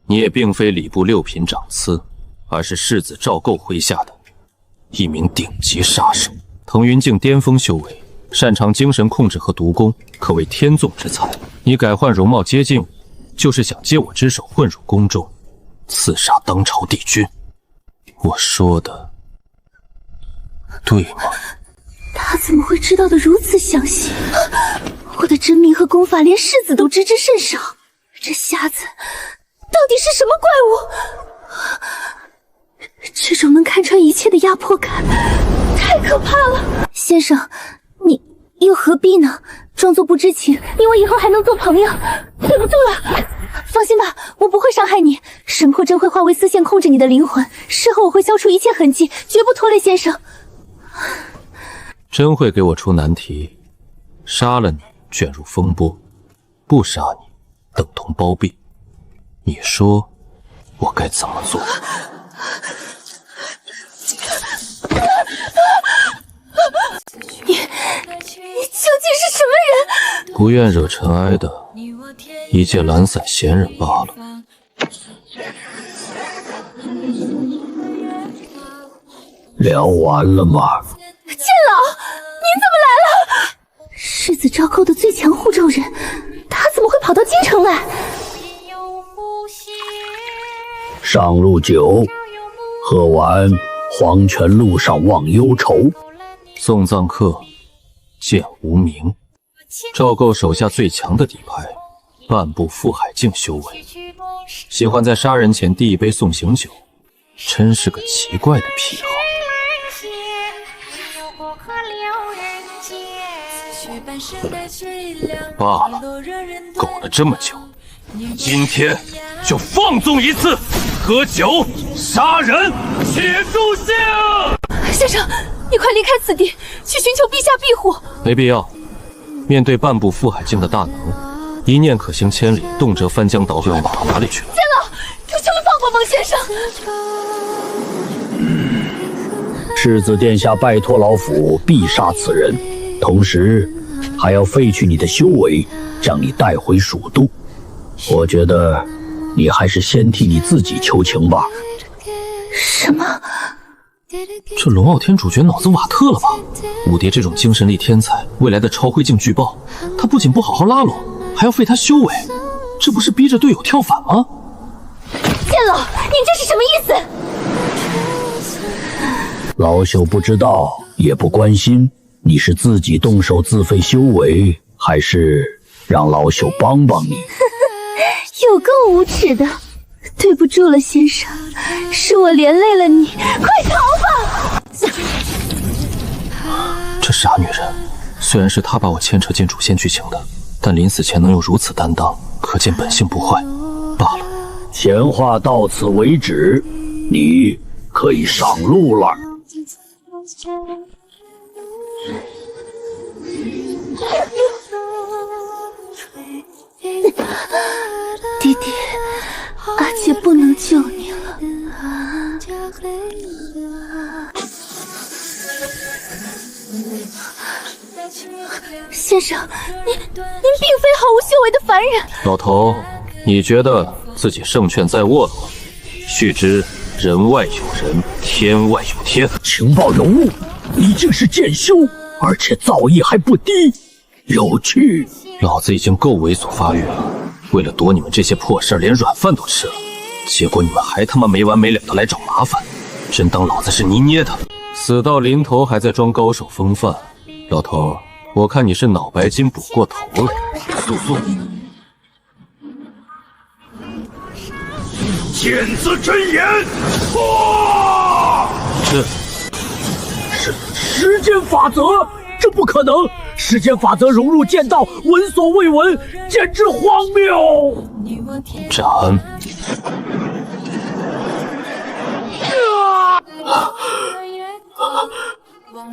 你也并非礼部六品长次，而是世子赵构麾下的一名顶级杀手。腾云境巅峰修为，擅长精神控制和毒功，可谓天纵之才。你改换容貌接近我，就是想借我之手混入宫中，刺杀当朝帝君。我说的对吗？他怎么会知道的如此详细？我的真名和功法连世子都知之甚少，这瞎子到底是什么怪物？这种能看穿一切的压迫感太可怕了。先生，又何必呢？装作不知情，因为以后还能做朋友。对不住了，放心吧，我不会伤害你。神魄针会化为丝线控制你的灵魂，事后我会消除一切痕迹，绝不拖累先生。真会给我出难题，杀了你卷入风波，不杀你等同包庇。你说我该怎么做？你究竟是什么人？不愿惹尘埃的一介懒散闲人罢了。聊完了吗？剑老，您怎么来了？世子昭构的最强护咒人，他怎么会跑到京城来？上路酒，喝完黄泉路上忘忧愁。送葬客，见无名。赵构手下最强的底牌，半部覆海境修为，喜欢在杀人前递一杯送行酒，真是个奇怪的癖好。罢了，苟了这么久，今天就放纵一次，喝酒杀人，且助兴。先生，你快离开此地，去寻求陛下庇护。没必要，面对半部覆海境的大能，一念可行千里，动辄翻江倒海，跑到哪里去了？剑老，求求你放过王先生。世子殿下拜托老夫必杀此人，同时还要废去你的修为，将你带回蜀都。我觉得你还是先替你自己求情吧。什么？这龙傲天主角脑子瓦特了吧？武蝶这种精神力天才，未来的超灰境巨爆，他不仅不好好拉拢，还要废他修为，这不是逼着队友跳反吗？剑老，您这是什么意思？老朽不知道，也不关心。你是自己动手自废修为，还是让老朽帮帮你？有够无耻的！对不住了，先生，是我连累了你，快逃吧！这傻女人，虽然是她把我牵扯进主线剧情的，但临死前能有如此担当，可见本性不坏罢了。闲话到此为止，你可以上路了。弟弟，阿姐不能救你了。先生，您并非毫无修为的凡人。老头，你觉得自己胜券在握了吗？须知人外有人，天外有天。情报有误，你竟是剑修，而且造诣还不低，有趣。老子已经够猥琐发育了，为了躲你们这些破事儿，连软饭都吃了。结果你们还他妈没完没了的来找麻烦，真当老子是泥捏的？死到临头还在装高手风范，老头，我看你是脑白金补过头了。速速！剑字真言，哇！是时间法则，这不可能！时间法则融入剑道，闻所未闻，简直荒谬！斩！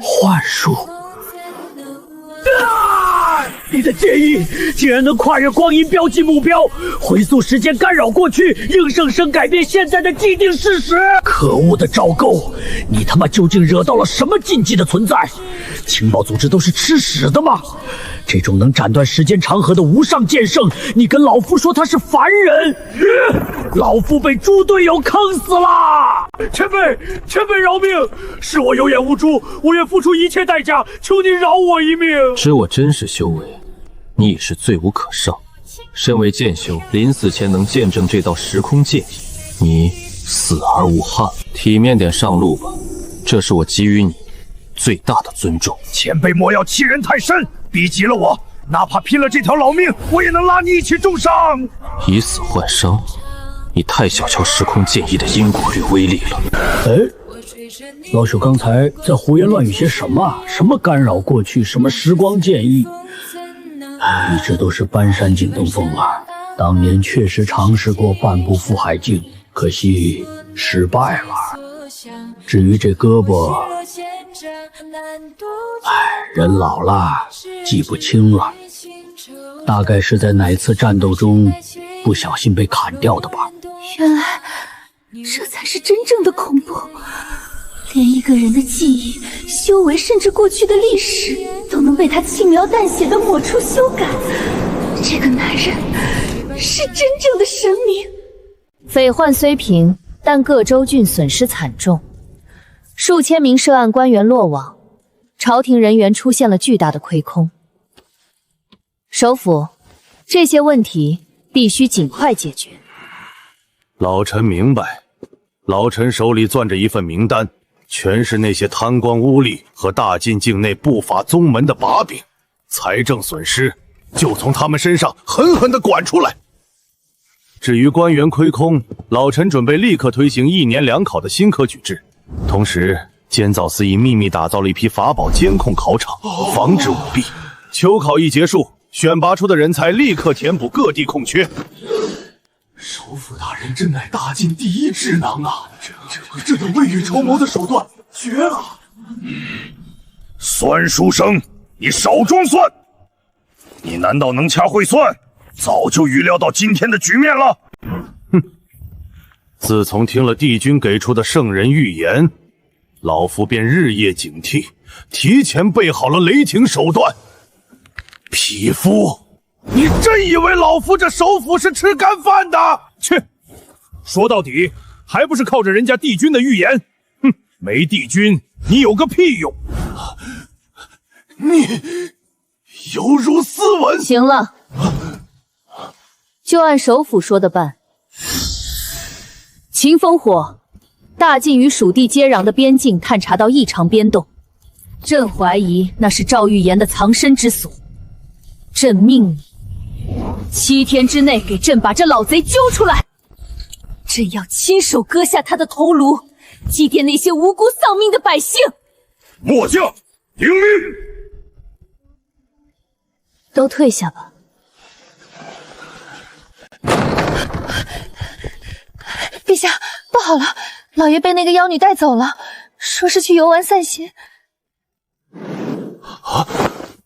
幻术！你的剑意竟然能跨越光阴标记目标，回溯时间干扰过去，硬生生改变现在的既定事实。可恶的赵构，你他妈究竟惹到了什么禁忌的存在？情报组织都是吃屎的吗？这种能斩断时间长河的无上剑圣，你跟老夫说他是凡人？老夫被猪队友坑死了！前辈饶命！是我有眼无珠，我愿付出一切代价，求你饶我一命。知我真实修为，你已是罪无可赦。身为剑修，临死前能见证这道时空剑意，你死而无憾。体面点上路吧，这是我给予你最大的尊重。前辈莫要欺人太甚，逼急了我，哪怕拼了这条老命，我也能拉你一起重伤。以死换伤，你太小瞧时空剑意的因果律威力了。老朽刚才在胡言乱语些什么？什么干扰过去，什么时光剑意，一直都是搬山进东风啊！当年确实尝试过半步赴海境，可惜失败了。至于这胳膊，人老了，记不清了，大概是在哪次战斗中不小心被砍掉的吧。原来这才是真正的恐怖，连一个人的记忆、修为，甚至过去的历史，都能被他轻描淡写的抹除修改。这个男人是真正的神明。匪患虽平，但各州郡损失惨重，数千名涉案官员落网，朝廷人员出现了巨大的亏空。首府，这些问题必须尽快解决。老臣明白，老臣手里攥着一份名单，全是那些贪官污吏和大晋境内不法宗门的把柄，财政损失就从他们身上狠狠地管出来。至于官员亏空，老臣准备立刻推行1年2考的新科举制，同时监造司已秘密打造了一批法宝监控考场，防止舞弊。秋考一结束，选拔出的人才立刻填补各地空缺。首府大人真乃大晋第一智囊啊！这种未雨绸缪的手段绝了！算书生，你少装蒜！你难道能掐会算？早就预料到今天的局面了。哼！自从听了帝君给出的圣人预言，老夫便日夜警惕，提前备好了雷霆手段。匹夫！你真以为老夫这首府是吃干饭的？切！说到底，还不是靠着人家帝君的预言。哼，没帝君，你有个屁用！你犹如斯文。行了，就按首府说的办。秦烽火，大晋与蜀地接壤的边境探查到异常变动，朕怀疑那是赵玉岩的藏身之所。朕命你7天之内给朕把这老贼揪出来，朕要亲手割下他的头颅，祭奠那些无辜丧命的百姓。末将听命。都退下吧。陛下，不好了，老爷被那个妖女带走了，说是去游玩散心。啊！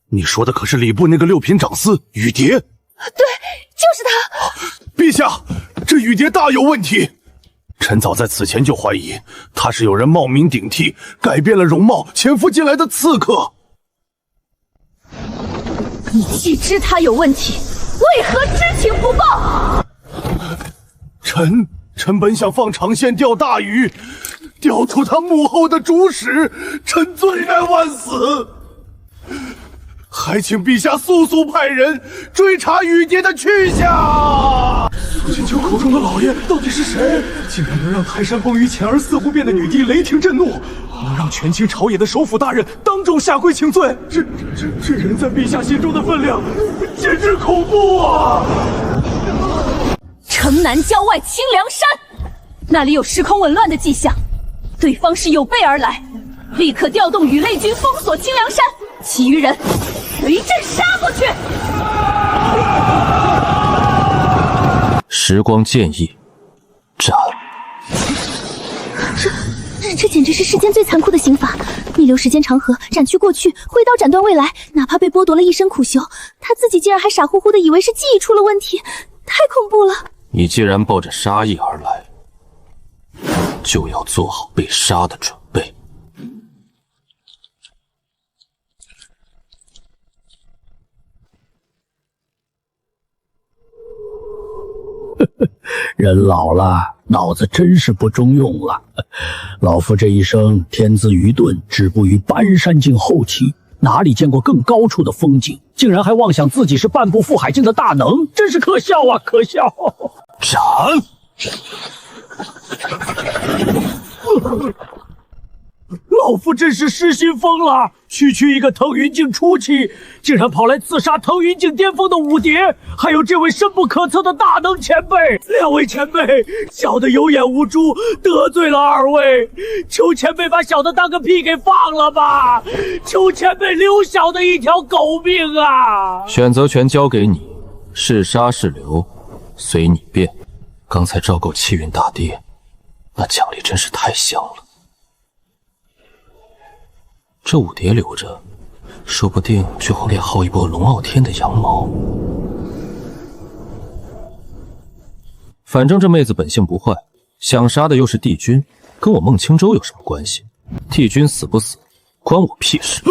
你说的可是礼部那个6品长司雨蝶？对，就是他。陛下，这雨蝶大有问题。臣早在此前就怀疑，他是有人冒名顶替，改变了容貌，潜伏进来的刺客。你既知他有问题，为何知情不报？臣本想放长线钓大鱼，钓出他幕后的主使，臣罪该万死。还请陛下速派人追查雨蝶的去向。苏金秋口中的老爷到底是谁？竟然能让泰山崩于前而四湖变的女帝雷霆震怒，能让权倾朝野的首府大人当众下跪请罪。这人在陛下心中的分量，简直恐怖啊！城南郊外清凉山，那里有时空紊乱的迹象，对方是有备而来，立刻调动羽类军封锁清凉山，其余人随朕杀过去。时光剑意，斩！这简直是世间最残酷的刑罚，逆流时间长河，斩去过去，挥刀斩断未来。哪怕被剥夺了一生苦修，他自己竟然还傻乎乎的以为是记忆出了问题，太恐怖了。你既然抱着杀意而来，就要做好被杀的准备。人老了，脑子真是不中用了。老夫这一生天资愚钝，止步于搬山境后期，哪里见过更高处的风景？竟然还妄想自己是半步赴海境的大能，真是可笑啊！可笑！斩！老夫真是失心疯了！区一个腾云境初期，竟然跑来刺杀腾云境巅峰的武蝶，还有这位深不可测的大能前辈。两位前辈，小的有眼无珠，得罪了二位，求前辈把小的当个屁给放了吧！求前辈留小的一条狗命啊！选择权交给你，是杀是留，随你便。刚才赵构气运大跌，那奖励真是太香了。这武蝶留着，说不定就好练好一波龙傲天的羊毛。反正这妹子本性不坏，想杀的又是帝君，跟我孟青州有什么关系？帝君死不死，关我屁事！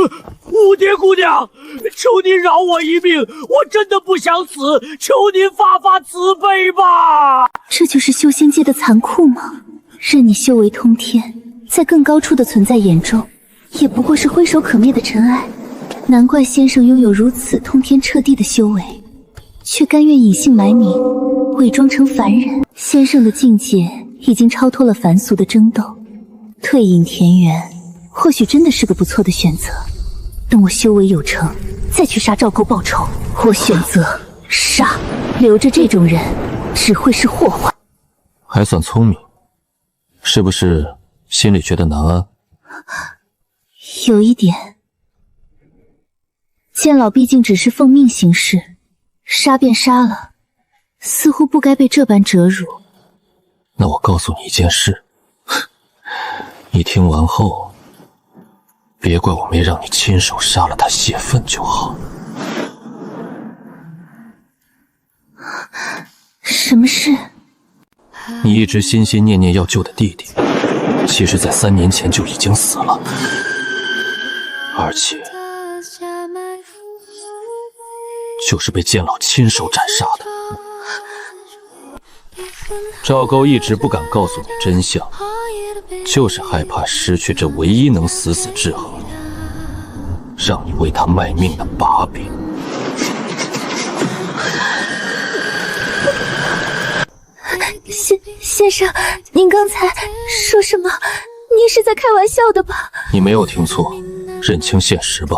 武蝶姑娘，求您饶我一命，我真的不想死，求您发发慈悲吧！这就是修仙界的残酷吗？任你修为通天，在更高处的存在眼中，也不过是挥手可灭的尘埃。难怪先生拥有如此通天彻地的修为，却甘愿隐姓埋名，伪装成凡人。先生的境界已经超脱了凡俗的争斗，退隐田园，或许真的是个不错的选择。等我修为有成，再去杀赵构报仇。我选择杀，留着这种人，只会是祸患。还算聪明，是不是心里觉得难安？有一点。剑老毕竟只是奉命行事，杀便杀了，似乎不该被这般折辱。那我告诉你一件事，你听完后，别怪我没让你亲手杀了他泄愤就好。什么事？你一直心心念念要救的弟弟，其实在3年前就已经死了，而且就是被剑老亲手斩杀的。赵构一直不敢告诉你真相，就是害怕失去这唯一能死死制衡你，让你为他卖命的把柄。先生，您刚才说什么？您是在开玩笑的吧？你没有听错，认清现实吧。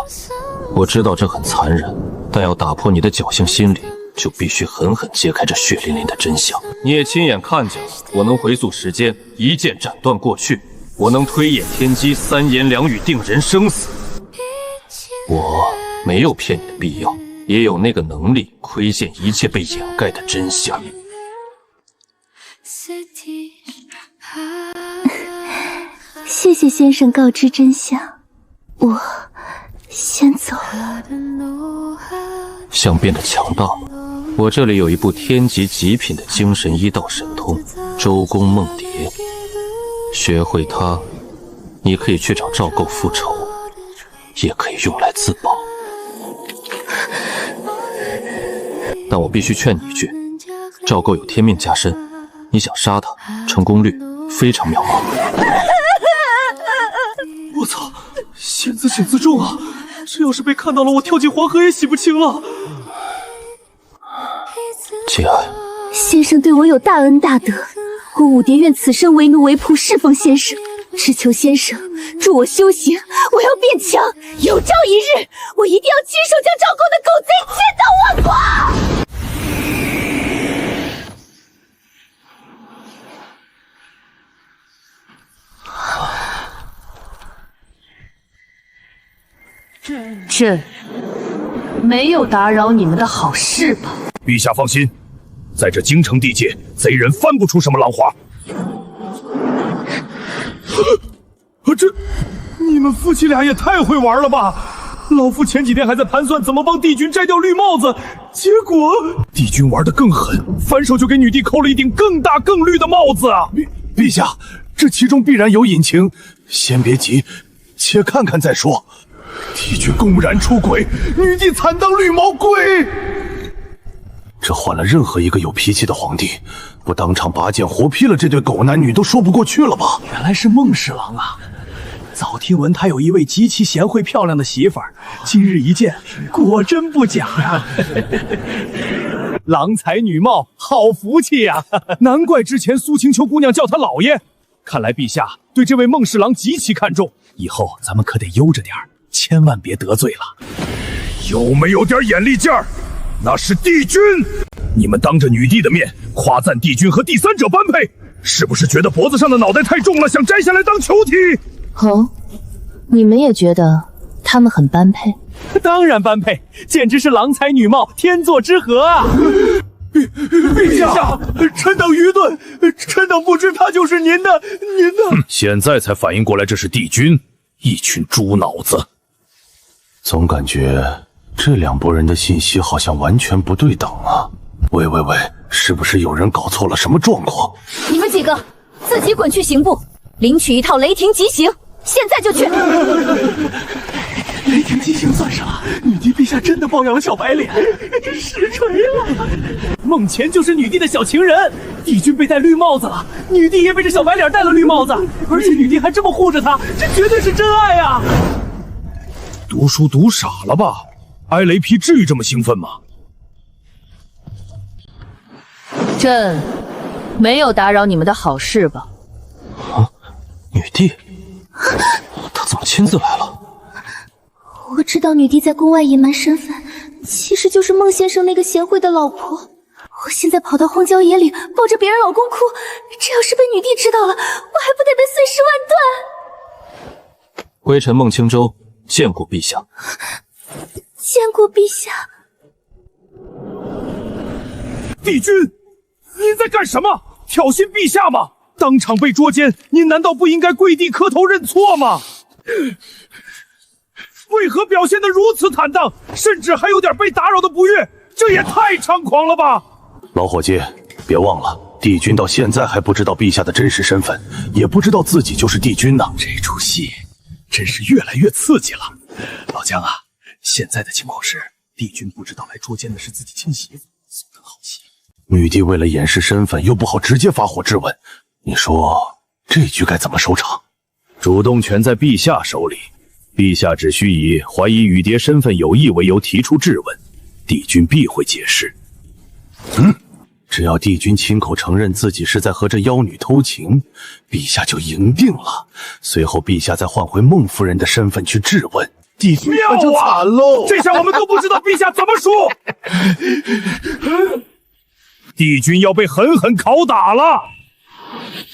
我知道这很残忍，但要打破你的侥幸心理，就必须狠狠揭开这血淋淋的真相。你也亲眼看见了，我能回溯时间，一剑斩断过去；我能推演天机，3言2语定人生死。我没有骗你的必要，也有那个能力窥见一切被掩盖的真相。谢谢先生告知真相，我先走了。想变得强大吗？我这里有一部天级极品的精神医道神通《周公梦蝶》，学会它，你可以去找赵构复仇，也可以用来自保。但我必须劝你一句，赵构有天命加身，你想杀他，成功率非常渺茫。我操，险自险自重啊！这要是被看到了，我跳进黄河也洗不清了。节哀。先生对我有大恩大德，我武蝶愿此生为奴为仆侍奉先生，只求先生助我修行，我要变强。有朝一日，我一定要亲手将赵构的狗贼千刀万剐。朕没有打扰你们的好事吧？陛下放心，在这京城地界，贼人翻不出什么浪花。这，你们夫妻俩也太会玩了吧！老夫前几天还在盘算怎么帮帝君摘掉绿帽子，结果帝君玩得更狠，反手就给女帝扣了一顶更大更绿的帽子啊！陛下，这其中必然有隐情，先别急，且看看再说。帝君公然出轨，女帝惨当绿毛龟。这换了任何一个有脾气的皇帝，不当场拔剑活劈了这对狗男女都说不过去了吧？原来是孟侍郎啊！早听闻他有一位极其贤惠漂亮的媳妇儿，今日一见，果真不假呀！郎才女貌，好福气呀！难怪之前苏清秋姑娘叫他老爷，看来陛下对这位孟侍郎极其看重，以后咱们可得悠着点儿，千万别得罪了。有没有点眼力劲儿？那是帝君，你们当着女帝的面夸赞帝君和第三者般配，是不是觉得脖子上的脑袋太重了，想摘下来当球体？哦，你们也觉得他们很般配？当然般配，简直是郎才女貌，天作之合啊！陛下，臣等愚钝，臣等不知他就是您的。现在才反应过来这是帝君，一群猪脑子。总感觉这两拨人的信息好像完全不对等啊！喂，是不是有人搞错了什么状况？你们几个自己滚去刑部，领取一套雷霆极刑，现在就去。雷霆极刑算啥？女帝陛下真的包养了小白脸，实锤了！孟乾就是女帝的小情人，帝君被戴绿帽子了，女帝也被这小白脸戴了绿帽子，而且女帝还这么护着他，这绝对是真爱啊！读书读傻了吧？挨雷劈至于这么兴奋吗？朕没有打扰你们的好事吧？啊，女帝，她怎么亲自来了？我知道女帝在宫外隐瞒身份，其实就是孟先生那个贤惠的老婆。我现在跑到荒郊野岭，抱着别人老公哭，这要是被女帝知道了，我还不得被碎尸万段？微臣孟清舟见过陛下。见过陛下。帝君，您在干什么？挑衅陛下吗？当场被捉奸，您难道不应该跪地磕头认错吗？为何表现得如此坦荡，甚至还有点被打扰的不悦？这也太猖狂了吧！老伙计，别忘了，帝君到现在还不知道陛下的真实身份，也不知道自己就是帝君呢。这出戏真是越来越刺激了。老姜啊，现在的情况是，帝君不知道来捉奸的是自己亲媳妇，松得好戏。女帝为了掩饰身份，又不好直接发火质问，你说这局该怎么收场？主动权在陛下手里。陛下只需以怀疑雨蝶身份有异为由提出质问，帝君必会解释。只要帝君亲口承认自己是在和这妖女偷情，陛下就赢定了。随后陛下再换回孟夫人的身份去质问，帝君那就惨喽！这下我们都不知道陛下怎么说。帝君要被狠狠拷打了。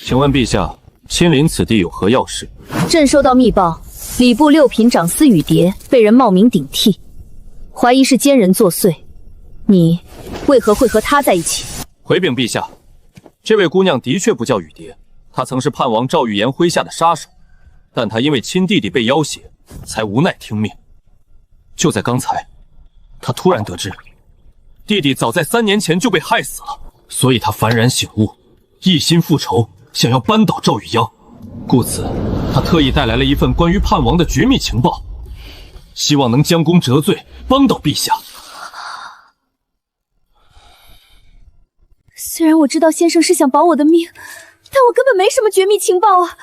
请问陛下，亲临此地有何要事？朕收到密报。礼部六品长司雨蝶被人冒名顶替，怀疑是奸人作祟。你为何会和他在一起？回禀陛下，这位姑娘的确不叫雨蝶，她曾是叛王赵玉言麾下的杀手，但她因为亲弟弟被要挟，才无奈听命。就在刚才，她突然得知弟弟早在3年前就被害死了，所以她幡然醒悟，一心复仇，想要扳倒赵玉央。故此，他特意带来了一份关于叛王的绝密情报，希望能将功折罪，帮倒陛下。虽然我知道先生是想保我的命，但我根本没什么绝密情报啊！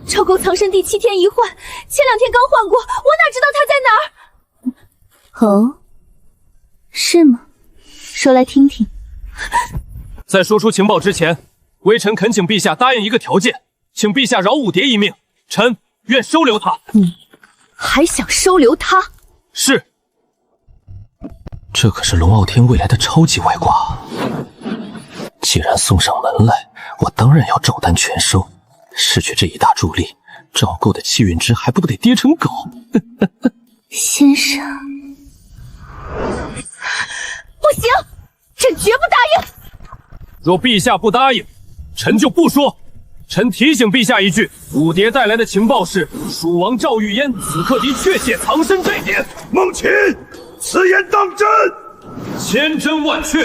赵沟藏身地7天一换，前2天刚换过，我哪知道他在哪儿？哦，是吗？说来听听。在说出情报之前，微臣恳请陛下答应一个条件。请陛下饶五蝶一命，臣愿收留他。你还想收留他？是。这可是龙傲天未来的超级外挂，既然送上门来，我当然要照单全收。失去这一大助力，赵构的气运值还不得跌成狗？先生，不行，朕绝不答应。若陛下不答应，臣就不说。臣提醒陛下一句，五蝶带来的情报是蜀王赵玉嫣此刻的确切藏身这点。孟秦，此言当真？千真万确。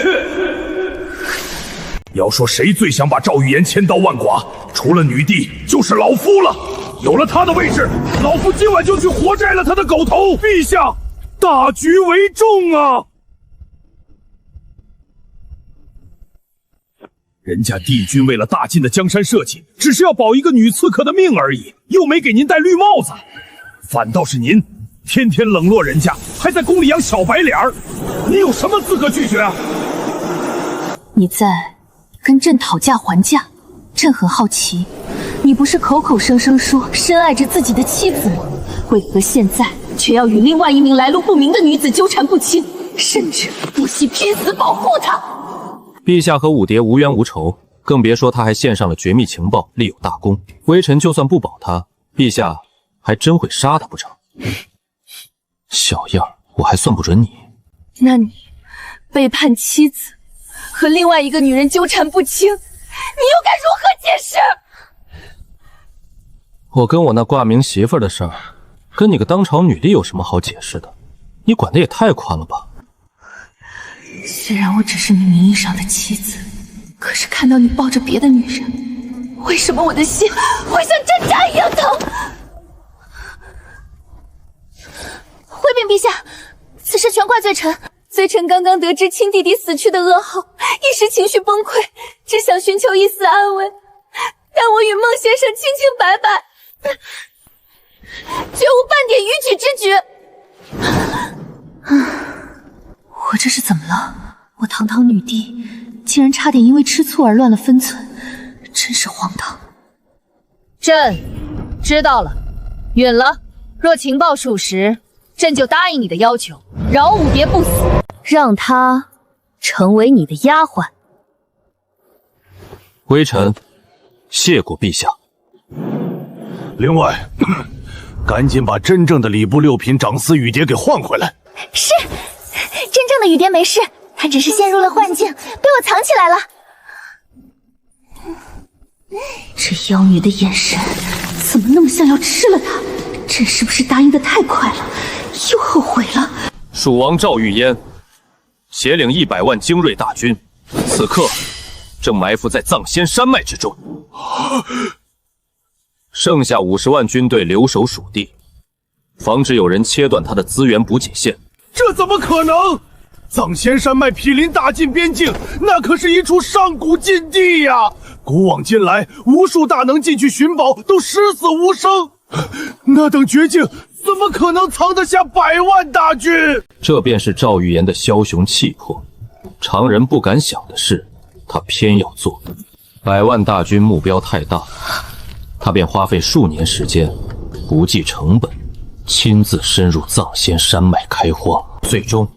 要说谁最想把赵玉嫣千刀万剐，除了女帝，就是老夫了。有了她的位置，老夫今晚就去活摘了她的狗头。陛下，大局为重啊！人家帝君为了大晋的江山社稷，只是要保一个女刺客的命而已，又没给您戴绿帽子，反倒是您天天冷落人家，还在宫里养小白脸儿，你有什么资格拒绝啊？你在跟朕讨价还价，朕很好奇，你不是口口声声说深爱着自己的妻子吗？为何现在却要与另外一名来路不明的女子纠缠不清，甚至不惜拼死保护她？陛下和武蝶无冤无仇，更别说他还献上了绝密情报，立有大功。微臣就算不保他，陛下还真会杀他不成？小样，我还算不准你。那你背叛妻子，和另外一个女人纠缠不清，你又该如何解释？我跟我那挂名媳妇儿的事儿，跟你个当朝女帝有什么好解释的？你管得也太宽了吧！虽然我只是你名义上的妻子，可是看到你抱着别的女人，为什么我的心会像针扎一样疼？回禀陛下，此事全怪罪臣。罪臣刚刚得知亲弟弟死去的噩耗，一时情绪崩溃，只想寻求一丝安慰。但我与孟先生清清白白，绝无半点逾矩之举。我这是怎么了？我堂堂女帝，竟然差点因为吃醋而乱了分寸，真是荒唐。朕知道了，允了。若情报属实，朕就答应你的要求，饶武蝶不死，让她成为你的丫鬟。微臣谢过陛下。另外，赶紧把真正的礼部六品长司雨蝶给换回来。是，真正的雨蝶没事，她只是陷入了幻境，被我藏起来了。这妖女的眼神怎么那么像要吃了她？朕是不是答应的太快了，又后悔了？蜀王赵玉嫣携领100万精锐大军，此刻正埋伏在藏仙山脉之中，剩下50万军队留守蜀地，防止有人切断他的资源补给线。这怎么可能？藏仙山脉毗邻大晋边境，那可是一处上古禁地呀！古往今来，无数大能进去寻宝都十死无生，那等绝境怎么可能藏得下100万大军？这便是赵玉言的枭雄气魄，常人不敢想的事，他偏要做。100万大军目标太大，他便花费数年时间，不计成本，亲自深入藏仙山脉开荒，最终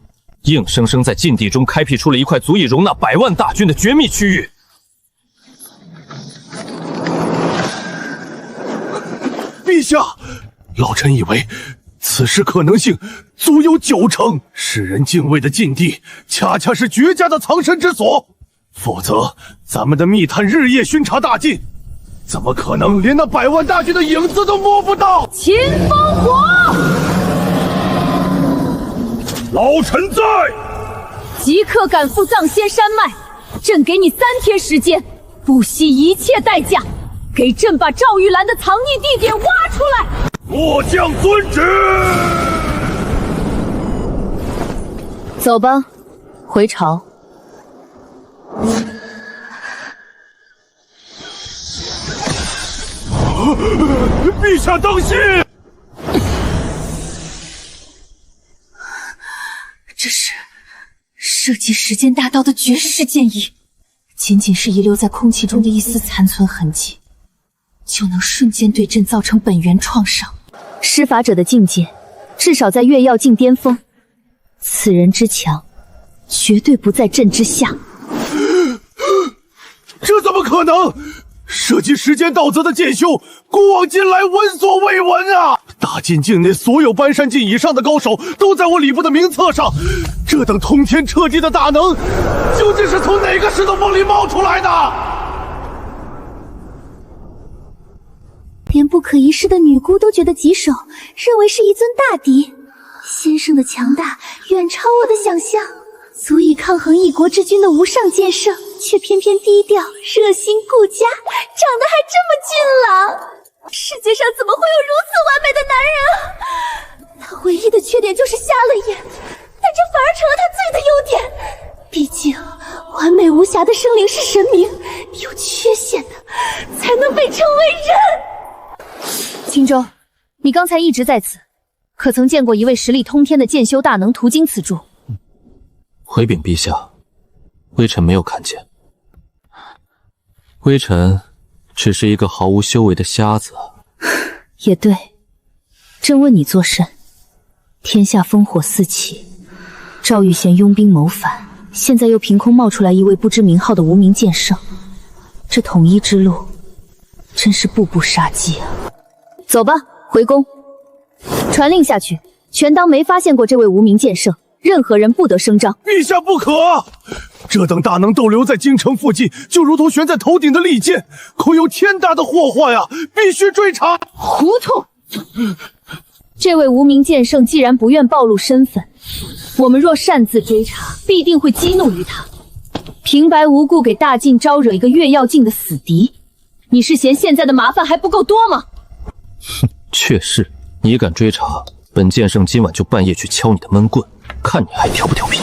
硬生生在禁地中开辟出了一块足以容纳100万大军的绝密区域。陛下，老臣以为此事可能性足有90%，世人敬畏的禁地恰恰是绝佳的藏身之所，否则咱们的密探日夜巡查大晋，怎么可能连那100万大军的影子都摸不到？秦风火，老臣在，即刻赶赴藏仙山脉，朕给你3天时间，不惜一切代价，给朕把赵玉兰的藏匿地点挖出来。末将遵旨。走吧，回朝。陛下当心！这是设计时间大道的绝世剑意，仅仅是遗留在空气中的一丝残存痕迹，就能瞬间对朕造成本源创伤。施法者的境界，至少在月曜境巅峰。此人之强，绝对不在朕之下。这怎么可能？涉及时间道则的剑修，古往今来闻所未闻啊！大晋境内所有搬山境以上的高手都在我礼部的名册上，这等通天彻地的大能，究竟是从哪个石头缝里冒出来的？连不可一世的女姑都觉得棘手，认为是一尊大敌。先生的强大远超我的想象，足以抗衡一国之君的无上剑圣，却偏偏低调、热心顾家，长得还这么俊朗。世界上怎么会有如此完美的男人啊？他唯一的缺点就是瞎了眼，但这反而成了他最的优点。毕竟，完美无瑕的生灵是神明，有缺陷的才能被称为人。青州，你刚才一直在此，可曾见过一位实力通天的剑修大能途经此处？回禀陛下，微臣没有看见。微臣只是一个毫无修为的瞎子。也对，朕问你作甚？天下烽火四起，赵玉贤拥兵谋反，现在又凭空冒出来一位不知名号的无名剑圣，这统一之路真是步步杀机啊！走吧，回宫，传令下去，全当没发现过这位无名剑圣，任何人不得声张。陛下不可！这等大能逗留在京城附近，就如同悬在头顶的利剑，恐有天大的祸患呀！必须追查！糊涂！这位无名剑圣既然不愿暴露身份，我们若擅自追查，必定会激怒于他，平白无故给大晋招惹一个越要境的死敌。你是嫌现在的麻烦还不够多吗？哼，确实，你敢追查，本剑圣今晚就半夜去敲你的闷棍，看你还调不调皮。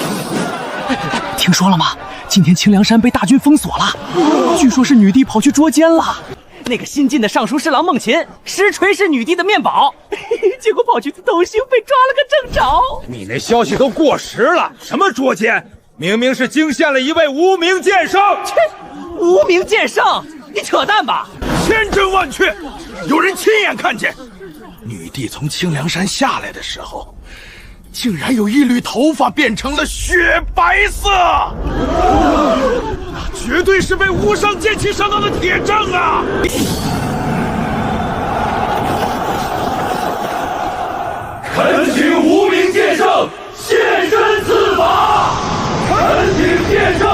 听说了吗？今天清凉山被大军封锁了，据说是女帝跑去捉奸了。那个新晋的尚书侍郎孟琴，实锤是女帝的面宝，结果跑去自偷腥，被抓了个正着。你那消息都过时了，什么捉奸？明明是惊现了一位无名剑圣。切，无名剑圣，你扯淡吧！千真万确，有人亲眼看见，女帝从清凉山下来的时候，竟然有一缕头发变成了雪白色，那绝对是被无上剑气伤到的铁证啊！恳请无名剑圣现身赐法，恳请剑圣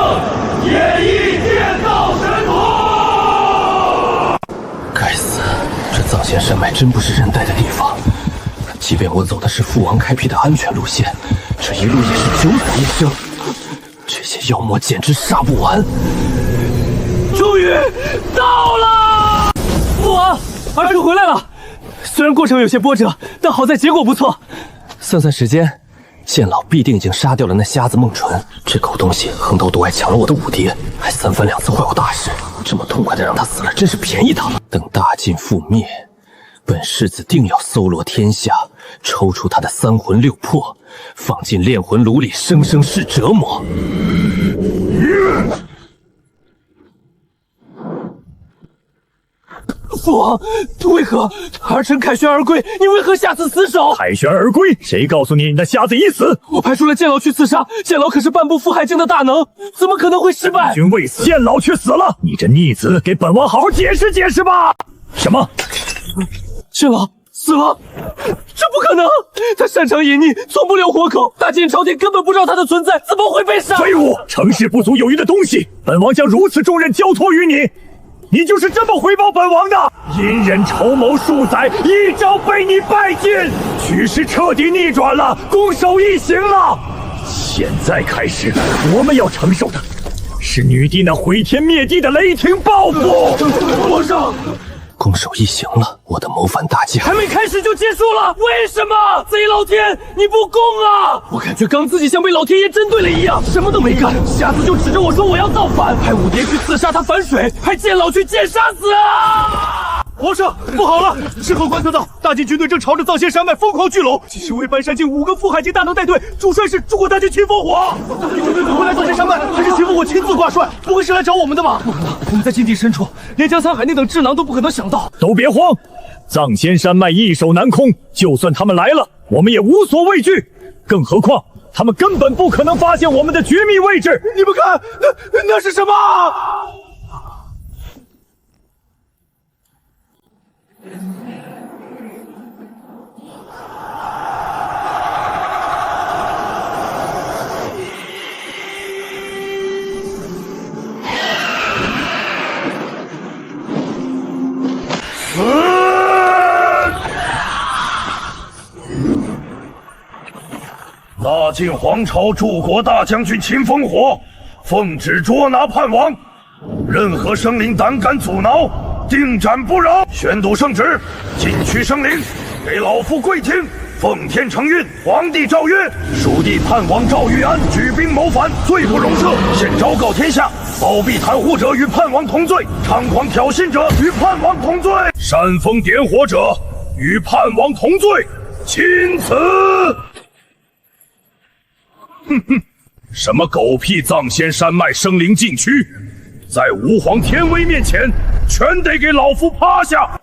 演绎剑道神通。该死，这藏仙山脉真不是人待的地方。即便我走的是父王开辟的安全路线，这一路也是九死一生。这些妖魔简直杀不完。终于到了！父王，儿臣回来了。虽然过程有些波折，但好在结果不错。算算时间，剑老必定已经杀掉了那瞎子孟纯。这狗东西横刀夺爱抢了我的五蝶，还三番两次坏我大事。这么痛快的让他死了，真是便宜他了。等大晋覆灭，本世子定要搜罗天下，抽出他的三魂六魄，放进炼魂炉里，生生世折磨。父王，为何儿臣凯旋而归？你为何下此死手？凯旋而归？谁告诉你那瞎子已死？我派出了剑老去刺杀，剑老可是半步覆海境的大能，怎么可能会失败？君未死，剑老却死了，你这逆子，给本王好好解释解释吧！什么？剑老死了？这不可能！他擅长隐匿，从不留活口，大晋朝廷根本不知道他的存在，怎么会被杀？废物！成事不足有余的东西，本王将如此重任交托于你。你就是这么回报本王的！隐忍筹谋数载，一朝被你败尽，局势彻底逆转了，攻守一行了。现在开始，我们要承受的是女帝那毁天灭地的雷霆报复。皇上，攻守一行了，我的谋反大计还没开始就结束了，为什么？贼老天，你不公啊！我感觉刚自己像被老天爷针对了一样，什么都没干，瞎子就指着我说我要造反，派五蝶去刺杀他反水，派剑老去剑杀死啊！皇上，不好了！事后观测到，大晋军队正朝着藏仙山脉疯狂聚拢，几十位半山境5个覆海境大能带队，主帅是诸国大军秦烽火。大晋军队会来藏仙山脉，还是秦烽火亲自挂帅？不会是来找我们的吧？不可能，我们在禁地深处，连江沧海那等智囊都不可能想到。都别慌，藏仙山脉易守难攻，就算他们来了，我们也无所畏惧。更何况，他们根本不可能发现我们的绝密位置。你们看，那是什么？大晋皇朝柱国大将军秦烽火奉旨捉拿叛王，任何生灵胆敢阻挠，定斩不饶。宣读圣旨，禁区生灵，给老夫跪听！奉天承运，皇帝诏曰：蜀地叛王赵玉安举兵谋反，罪不容赦，现昭告天下，包庇袒护者与叛王同罪，猖狂挑衅者与叛王同罪，煽风点火者与叛王同罪，钦此。哼哼，什么狗屁藏仙山脉生灵禁区，在吾皇天威面前，全得给老夫趴下！